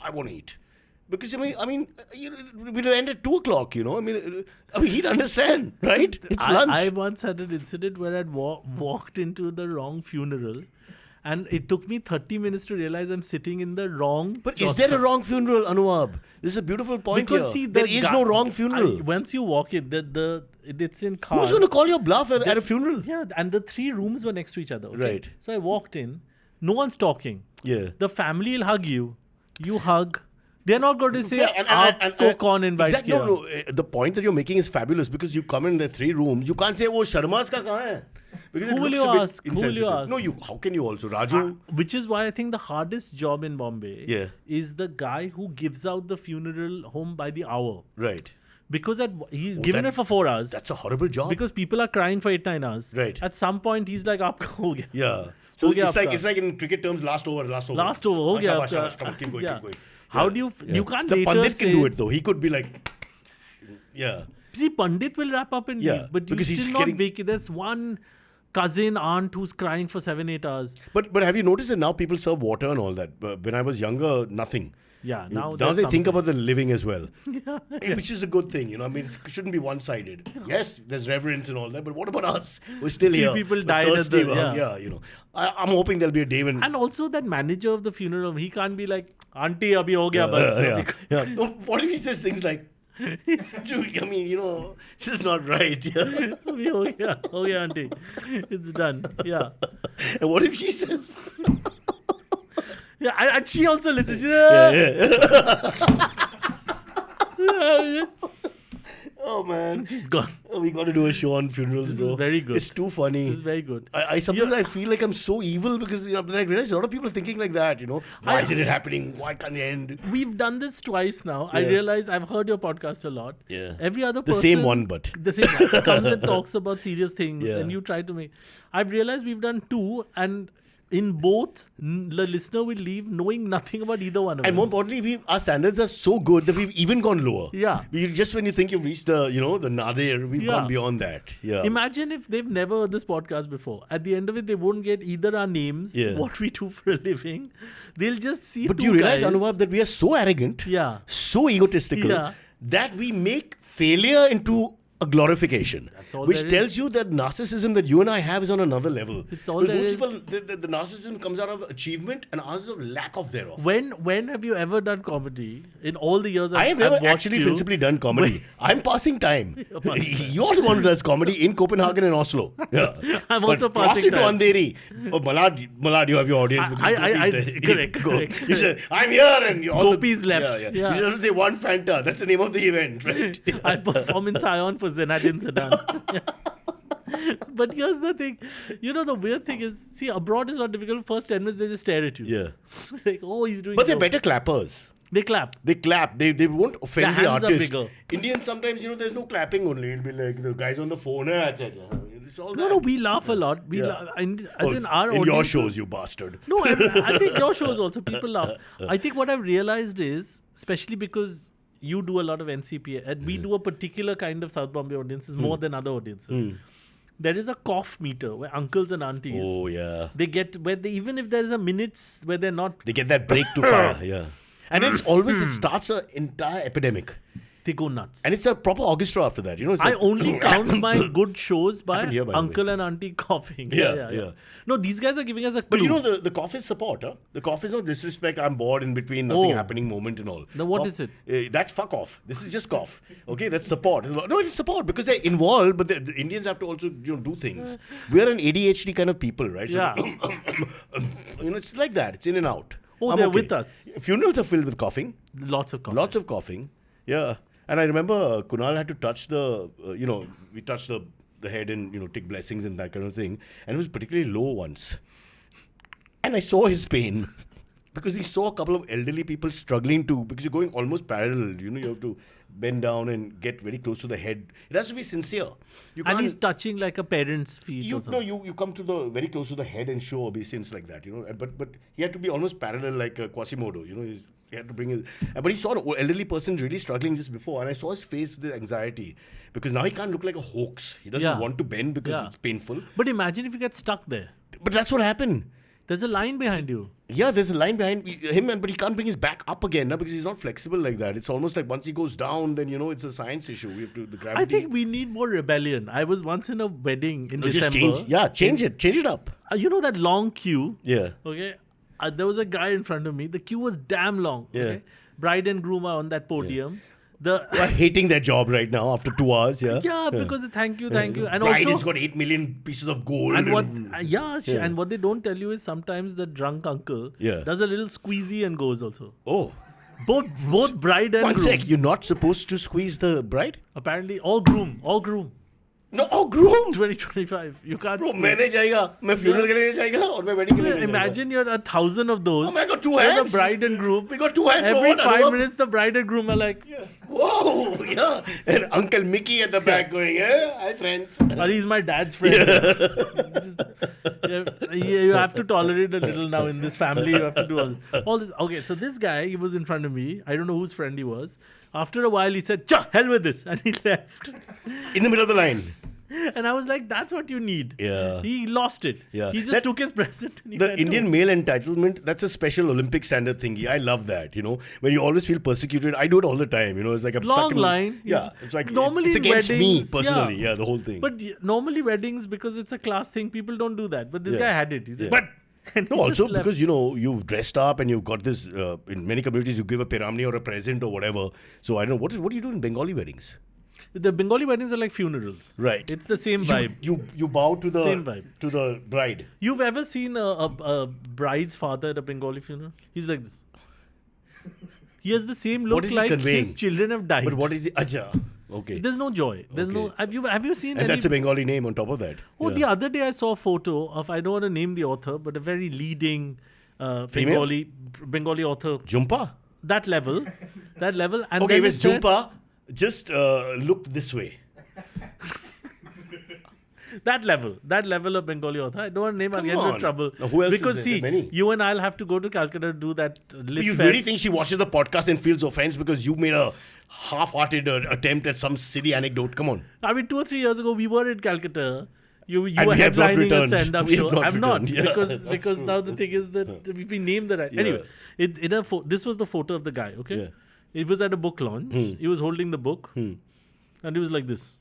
I want to eat. Because, we'll end at 2 o'clock, he'd understand, right? It's lunch. I once had an incident where I'd walked into the wrong funeral and it took me 30 minutes to realize I'm sitting in the wrong... But is there a wrong funeral, Anuvab? This is a beautiful point because here. There is no wrong funeral. Once you walk in, it's in cars. Who's going to call your bluff at a funeral? Yeah, and the 3 rooms were next to each other. Okay? Right. So I walked in. No one's talking. Yeah. The family will hug you. You hug. They're not going to say, and invite exactly, no. The point that you're making is fabulous because you come in the 3 rooms. You can't say, oh, Sharma's ka kahan hai? Who will you ask? No, how can you also? Raju? Which is why I think the hardest job in Bombay is the guy who gives out the funeral home by the hour. Right. Because he's given it for 4 hours. That's a horrible job. Because people are crying for 8-9 hours. Right. At some point, he's like, aapka ho gaya. Yeah. So it's like in cricket terms, last over. Last over, ho gaya. Keep going. How do you can't the later Pandit say... can do it though. He could be like, See, Pandit will wrap up and leave, but you still not wake. There's one cousin, aunt who's crying for 7-8 hours. But have you noticed that now people serve water and all that? When I was younger, nothing. Yeah, now they think about the living as well, which is a good thing. It shouldn't be one-sided. Yes, there's reverence and all that, but what about us? We're still here. People died at the... I'm hoping there'll be a day when... And also that manager of the funeral, he can't be like, Auntie, abhi ho gaya bas. No, what if he says things like, she's not right. Abhi ho gaya, Auntie. It's done. Yeah. And what if she says... Yeah, and she also listens. Oh man, she's gone. We got to do a show on funerals. This is very good. It's too funny. This is very good. I sometimes I feel like I'm so evil because I realize a lot of people are thinking like that. Why isn't it happening? Why can't it end? We've done this twice now. I realize I've heard your podcast a lot. Yeah. Every other person, the same one comes and talks about serious things, and you try to make. I've realized we've done 2, and in both, the listener will leave knowing nothing about either one of us. And more importantly, our standards are so good that we've even gone lower. Yeah. Just when you think you've reached the nadir, we've gone beyond that. Yeah. Imagine if they've never heard this podcast before. At the end of it, they won't get either our names, what we do for a living. They'll just see But two do you realize, guys. Anuvab, that we are so arrogant, so egotistical, that we make failure into a glorification, which tells you that narcissism that you and I have is on another level. It's all there is. People, the narcissism comes out of achievement and ours is of lack of thereof. When have you ever done comedy? In all the years I have never watched actually principally done comedy. I'm passing time. You also want to do comedy in Copenhagen and Oslo. Yeah. I'm also passing time. Andheri. Oh, Malad, you have your audience. Correct. You said, I'm here and Gopi's left. Yeah. You just have to say one Fanta. That's the name of the event, right? I perform in Sion for Zinedine Zidane. But here's the thing. The weird thing is, see, abroad is not difficult. First 10 minutes, they just stare at you. Yeah. Like, oh, he's doing But they're better clappers. They clap. They won't offend Their the hands artist. are bigger. Indians sometimes, there's no clapping only. It'll be like the guys on the phone. It's all No, we laugh a lot. We laugh. In our audience. Your shows, you bastard. No, I think your shows also, people laugh. I think what I've realized is, especially because you do a lot of NCP and we do a particular kind of South Bombay audiences more than other audiences. There is a cough meter where uncles and aunties, oh yeah, they get even if there is a minutes where they're not, they get that break to fire. Yeah, and it's always it starts an entire epidemic. They go nuts. And it's a proper orchestra after that. It's I like, only count my good shows by here, by uncle and auntie coughing. Yeah. No, these guys are giving us a clue. But the cough is support. Huh? The cough is not disrespect. I'm bored in between, nothing happening moment and all. Now what cough, is it? That's fuck off. This is just cough. Okay, that's support. No, it's support because they're involved, but the Indians have to also do things. We're an ADHD kind of people, right? So Yeah. It's like that. It's in and out. Oh, they're with us. Funerals are filled with coughing. Lots of coughing. Lots of coughing. Yeah. And I remember Kunal had to touch we touched the head and, take blessings and that kind of thing. And it was particularly low once. And I saw his pain because he saw a couple of elderly people struggling because you're going almost parallel. You have to bend down and get very close to the head. It has to be sincere. And he's touching like a parent's feet. You come to very close to the head and show obeisance like that, But he had to be almost parallel like Quasimodo, he had to bring his... But he saw an elderly person really struggling just before, and I saw his face with anxiety because now he can't look like a hoax. He doesn't want to bend because it's painful. But imagine if you get stuck there. But that's what happened. There's a line behind you. Yeah, there's a line behind him, but he can't bring his back up again because he's not flexible like that. It's almost like once he goes down, then it's a science issue. We have to the gravity. I think we need more rebellion. I was once in a wedding in December. Change it up. That long queue. Yeah. Okay. There was a guy in front of me. The queue was damn long. Yeah. Okay? Bride and groom are on that podium. They are hating their job right now after 2 hours. Yeah, because thank you. And bride also, has got 8 million pieces of gold. And what they don't tell you is sometimes the drunk uncle does a little squeezy and goes also. Oh. Both bride and groom. One sec, you're not supposed to squeeze the bride? Apparently, all groom. No, groom. 2025. You can't. Bro, मैं जाएगा. मैं funeral के लिए जाएगा और मैं wedding के लिए Imagine you're 1,000 of those. Oh, I got 2 hands. The bride and groom. We got 2 hands. Every 5 minutes, the bride and groom are like, whoa, yeah. And Uncle Mickey at the back going, hi friends. Or he's my dad's friend. You have to tolerate a little now in this family. You have to do all this. Okay, so this guy, he was in front of me. I don't know whose friend he was. After a while, he said, hell with this. And he left. In the middle of the line. And I was like, that's what you need. Yeah. He lost it. Yeah. He just took his present. And the Indian male entitlement, that's a special Olympic standard thingy. I love that, when you always feel persecuted. I do it all the time, it's like a long line. Yeah. It's like, normally it's against weddings, me personally. Yeah, the whole thing. But normally weddings, because it's a class thing, people don't do that. But this guy had it. He said, but... No, also because, you've dressed up and you've got this, in many communities, you give a piramni or a present or whatever. So I don't know, what do you do in Bengali weddings? The Bengali weddings are like funerals. Right. It's the same vibe. You bow to the same vibe. To the bride. You've ever seen a bride's father at a Bengali funeral? He's like this. He has the same look like his children have died. But what is it? Acha. Okay. There's no joy. There's no. Have you seen? And that's a Bengali name on top of that. Oh, the other day I saw a photo of, I don't want to name the author, but a very leading Bengali author. Jhumpa. That level. And okay, with Jhumpa, just looked this way. That level of Bengali author. I don't want to name, I'll get into on. trouble. Now, who else is because there? see, There are many. you and I'll have to go to Calcutta to do that lit You fest. really think she watches the podcast and feels offense because you made a half-hearted attempt at some silly anecdote? Come on. I mean, 2 or 3 years ago, we were in Calcutta. You And were we have not headlining a returned. stand-up We have show. not I'm not. returned. Yeah, because now the thing is that we named the right. Yeah. Anyway, this was the photo of the guy, okay? Yeah. It was at a book launch. He was holding the book. And he was like this.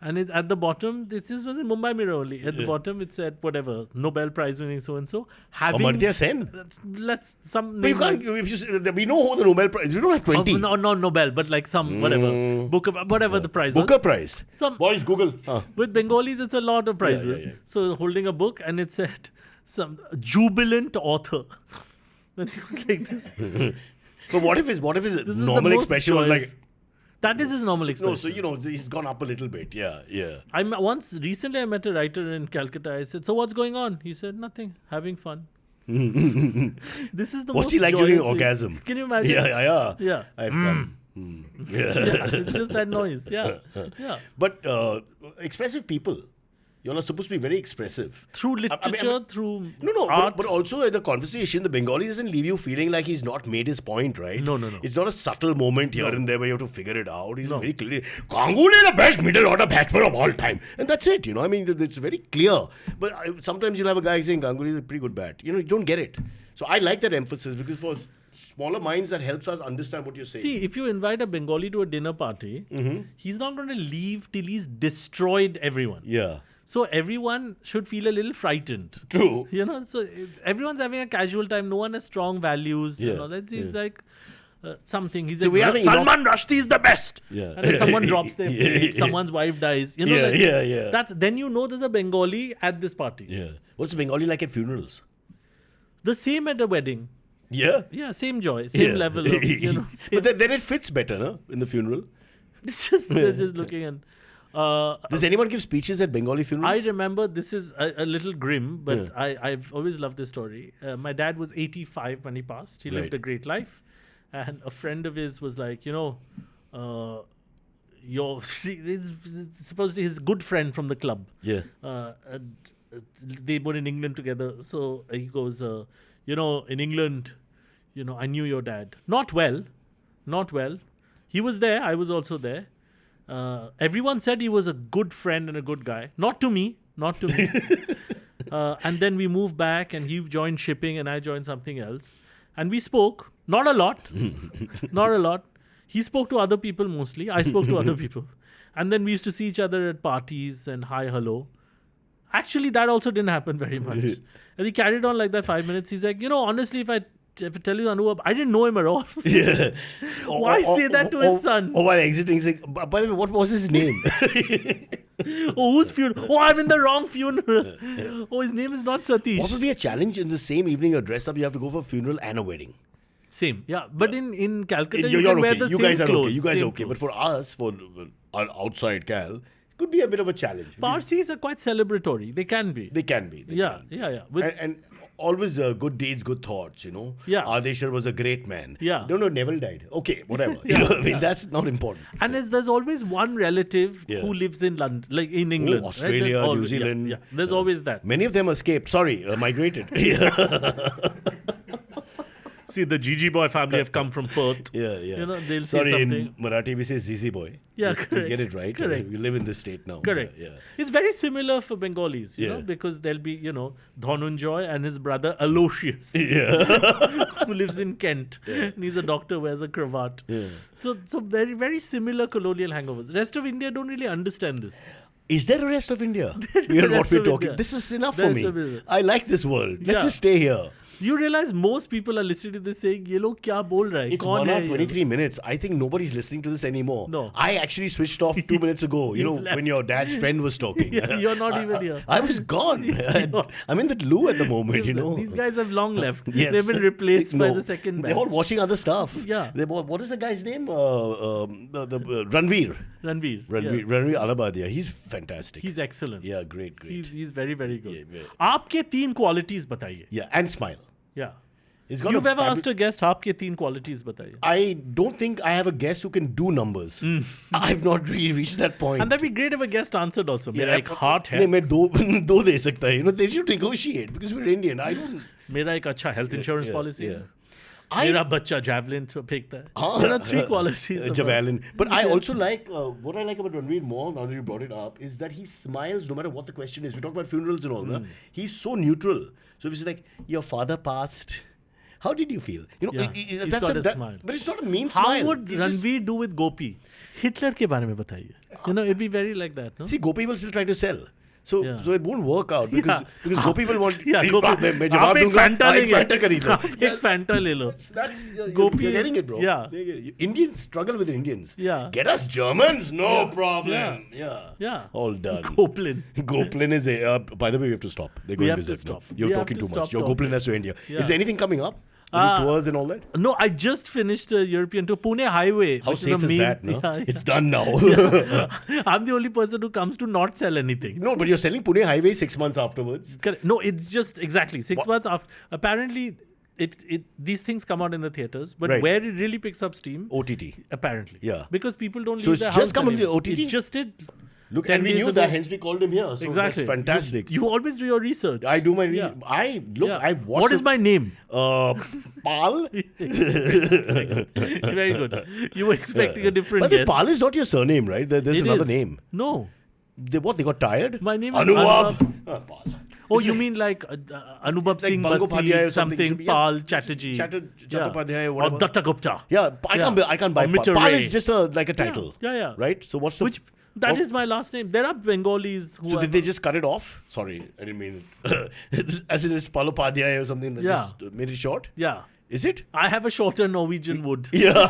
And it's at the bottom, this was in Mumbai Mirror only. At the bottom, it said, whatever, Nobel Prize winning so-and-so. Amartya Sen. Let's some But you name can't, we know who the Nobel Prize, you don't have 20. no, not Nobel, but like some, whatever. Booker, whatever the prize was. Booker Prize. Some, Boys, Google. With Bengalis, it's a lot of prizes. yeah. So holding a book and it said some jubilant author. And he was like this. But what if his This is the normal most expression was joyous- like, That is his normal expression. no, so he's gone up a little bit. Yeah. Recently I met a writer in Calcutta. I said, so what's going on? He said, nothing, having fun. This is the What's most he like during joyous way. orgasm? Can you imagine? Yeah. Yeah. I've come. Yeah, it's just that noise. Yeah. But expressive people, you're not supposed to be very expressive. Through literature, through No, art. but also in the conversation, the Bengali doesn't leave you feeling like he's not made his point, right? No. It's not a subtle moment here and there where you have to figure it out. He's very clear. Ganguly is the best middle order batsman of all time. And that's it, I mean, it's very clear. But sometimes you'll have a guy saying Ganguly is a pretty good bat. You don't get it. So I like that emphasis because for smaller minds, that helps us understand what you're saying. See, if you invite a Bengali to a dinner party, he's not going to leave till he's destroyed everyone. Yeah. So everyone should feel a little frightened. True. So everyone's having a casual time. No one has strong values. Yeah. He's like something. He's So like, we're having Salman Rushdie is the best. Yeah. And then someone drops their plate. Someone's wife dies. Yeah. Then there's a Bengali at this party. Yeah. What's the Bengali like at funerals? The same at a wedding. Yeah. Yeah, same joy, same level of, same. But then it fits better, no? In the funeral. It's just, they're just looking and... Does anyone give speeches at Bengali funerals? I remember, this is a little grim, but I've always loved this story. My dad was 85 when he passed. He lived a great life. And a friend of his was like, supposedly his good friend from the club. Yeah. And they were in England together. So he goes, in England, I knew your dad. Not well. He was there. I was also there. Everyone said he was a good friend and a good guy. Not to me. And then we moved back and he joined shipping and I joined something else. And we spoke. Not a lot. He spoke to other people mostly. I spoke to other people. And then we used to see each other at parties and hi, hello. Actually, that also didn't happen very much. And he carried on like that 5 minutes. He's like, honestly, if I tell you Anuvab, I didn't know him at all. Yeah. Why say that to his son? Or while exiting, he's like, by the way, what was his name? Whose funeral? Oh, I'm in the wrong funeral. Oh, his name is not Satish. What would be a challenge in the same evening you dress up, you have to go for a funeral and a wedding? Same, yeah. But in Calcutta, You're can wear okay. the You same guys are clothes. okay. You guys are same okay. clothes. But for us, for our outside Cal, it could be a bit of a challenge. Parsis are quite celebratory. They can be. They can be. Yeah. And always good deeds, good thoughts, Yeah. Ardeshar was a great man. Yeah. No, Neville died. Okay, whatever. That's not important. And there's always one relative who lives in London, like in England. Australia, right? New Zealand. Yeah. There's always that. Many of them escaped. Sorry, migrated. See, the Gigi boy family have come from Perth. Yeah. They'll Sorry, say something. in Marathi we say Zizi boy. Yeah, Let's correct. get it right. Correct. We live in this state now. Correct. Yeah. It's very similar for Bengalis, you know, because there'll be, Dhananjoy and his brother Aloysius, who lives in Kent. And he's a doctor, wears a cravat. Yeah. So very, very similar colonial hangovers. Rest of India don't really understand this. Is there a rest of India? There is We a are rest what we're of talking. India. This is enough There for is a me. bit. I like this world. Let's Yeah. just stay here. You realize most people are listening to this saying, "Ye log kya bol raha hai? It's Kaun 1 hai hour ye?" 23 minutes. I think nobody's listening to this anymore. No. I actually switched off 2 minutes ago, You've left. when your dad's friend was talking. Yeah, you're not even here. I was gone. I'm in that loo at the moment, These guys have long left. Yes. They've been replaced by No. the second batch. They're all watching other stuff. Yeah. What is the guy's name? Ranveer. Ranveer. Ranveer Alabadia. He's fantastic. He's excellent. Yeah, great. He's very, very good. Yeah. आपके 3 qualities बताइए. Yeah, and smile. Yeah. He's got You've ever asked a guest, आपके 3 qualities बताइए. I don't think I have a guest who can do numbers. I've not really reached that point. And that'd be great if a guest answered also. मेरा एक heart है. नहीं, मैं दो दे सकता है. You know, they should negotiate because we're Indian. I don't. मेरा एक अच्छा health insurance policy है. I- मेरा बच्चा javelin फेंकता है. There are 3 qualities. Javelin. But I also like, what I like about Ranveer more, now that you brought it up, is that he smiles no matter what the question is. We talk about funerals and all that. He's so neutral. So it's like, your father passed. How did you feel? You know, Yeah, he's got a smile. But it's not a mean How smile. would Ranveer do with Gopi? Hitler के बारे में बताइए. You know, it'd be very like that, no? See, Gopi will still try to sell. So, Yeah. so it won't work out because Gopi will want. Yeah, Gopi. मैं जवाब आप एक दूंगा, Fanta एक लेंगे. Fanta खरीद लो. आप एक Fanta ले लो. That's Gopi you're getting is- it, bro. yeah. Indians struggle with Indians. Yeah. Get us Germans, no problem. Yeah. All done. Goplin. Goplin is a. By the way, we have to stop. They're going We have to visit now. stop. You're We have talking to too much. stop Your talking. Goplin has to India. Yeah. Is there anything coming up? Any tours and all that? No, I just finished a European tour. Pune Highway. How which safe a is main, that? No? Yeah, It's done now. I'm the only person who comes to not sell anything. No, but you're selling Pune Highway 6 months afterwards. Correct. No, it's just exactly 6 months after. Apparently, these things come out in the theaters, but Right. where it really picks up steam, OTT. apparently. Yeah. Because people don't So leave it's their just house come on the anymore. OTT? It just did. Look, 10 and we days knew ago. that, hence we called him here. So Exactly. that's fantastic. You always do your research. I do my research. Yeah. I've watched. What is my name? Pal? Very good. You were expecting a different But the guess. Pal is not your surname, right? There's It another is. name. No. They got tired? My name is Anuvab. Pal. Oh, you mean like Anubhav Like Singh Bangopadhyay Basi, or something. something, Should be- yeah. Pal, Chatterjee. Chattopadhyay, Or whatever. Datta Gupta. Yeah, I can't buy Or Pal. Mr. Pal Ray. is just like a title. Yeah. Right? So what's the... Which, that is my last name. There are Bengalis who So are... did they just cut it off? Sorry, I didn't mean it. As in it's Palopadhyay or something that Yeah. just made it short? Yeah. Is it? I have a shorter Norwegian wood. Yeah.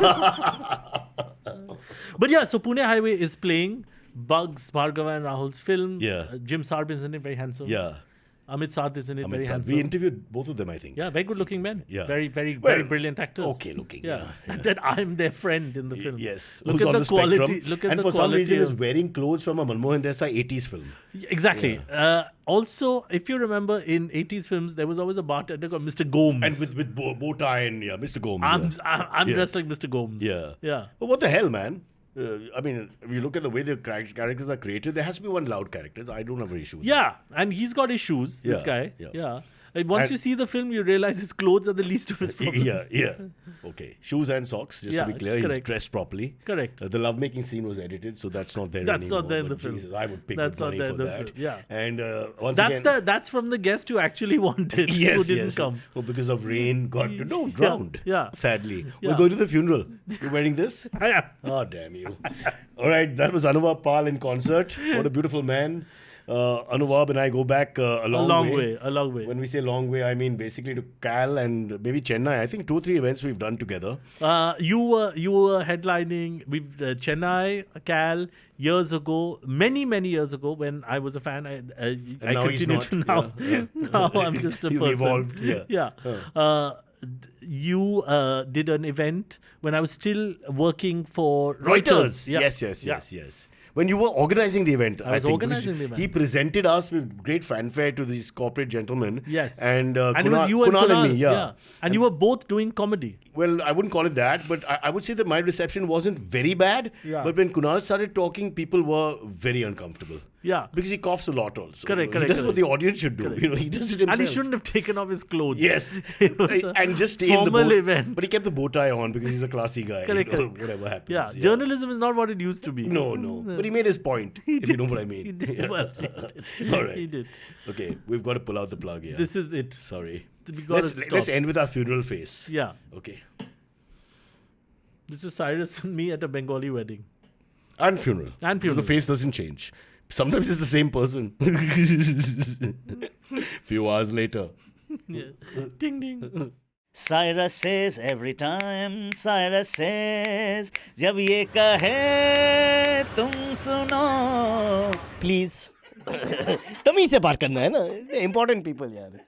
But yeah, so Pune Highway is playing Bugs, Bhargava and Rahul's film. Yeah. Jim Sarb is in it, very handsome. Yeah. Amit Saad is in it, very Amit Saad. handsome. We interviewed both of them, I think. Yeah, very good looking men. Yeah. Very, very, Well, very brilliant actors. okay looking, yeah. And then I'm their friend in the film. Yes. Look Who's at on the quality. spectrum, Look at and the for some quality reason is of- wearing clothes from a Manmohan Desai 80s film. Exactly. Also, if you remember in 80s films, there was always a bartender called Mr. Gomes. And with bow tie and Mr. Gomes. I'm Yeah. dressed like Mr. Gomes. Yeah. Yeah. But what the hell, man? I mean, if you look at the way the characters are created, there has to be one loud character. I don't have an issue with that. Yeah. And he's got issues, this Yeah, guy. yeah. Yeah. And once And- you see the film, you realize his clothes are the least of his problems. Yeah. Okay. Shoes and socks, just Yeah, to be clear. He's correct. dressed properly. Correct. The lovemaking scene was edited, so that's not there That's anymore. not there in but the film. Jesus, I would pick That's the not money there for in the that. film, yeah. And once That's again... that's from the guest who actually wanted, Yes, who didn't yes. come. Oh, because of rain, drowned. Yeah. Sadly. Yeah. We're going to the funeral. You're wearing this? Yeah. Oh, damn you. All right, that was Anuvab Pal in concert. What a beautiful man. Anuvab and I go back a long way. A long way. When we say long way, I mean basically to Cal and maybe Chennai. I think 2 or 3 events we've done together. You were headlining with Chennai, Cal, years ago, many years ago when I was a fan. I now he's continue not. to now. Yeah. Now I'm just a You've person. evolved, yeah. You did an event when I was still working for Reuters. Yeah. Yes. When you were organizing the event, I was think, organizing because the event. He presented us with great fanfare to these corporate gentlemen. Yes. And, And it was you and Kunal Kunal. and me, yeah. And you were both doing comedy. Well, I wouldn't call it that, but I would say that my reception wasn't very bad. Yeah. But when Kunal started talking, people were very uncomfortable. Yeah. Because he coughs a lot also. Correct, He does what the audience should do. Correct. He does it himself. And he shouldn't have taken off his clothes. Yes. It was a And just stay in the formal bow. event. But he kept the bow tie on because he's a classy guy. Correct. Whatever happens. Yeah. Journalism is not what it used to be. No. But he made his point, if you know what I mean. He did. Well, he did. All right. He did. Okay, we've got to pull out the plug here. This is it. Sorry. We gotta Let's stop. end with our funeral face. Yeah. Okay. This is Cyrus and me at a Bengali wedding. And funeral. And Because funeral. the face doesn't change. Sometimes it's the same person. Few hours later. Yeah. Ding ding. Cyrus says every time, Cyrus says, जब ये कहे तुम सुनो, please. तमीज से बात करना है ना, important people यार.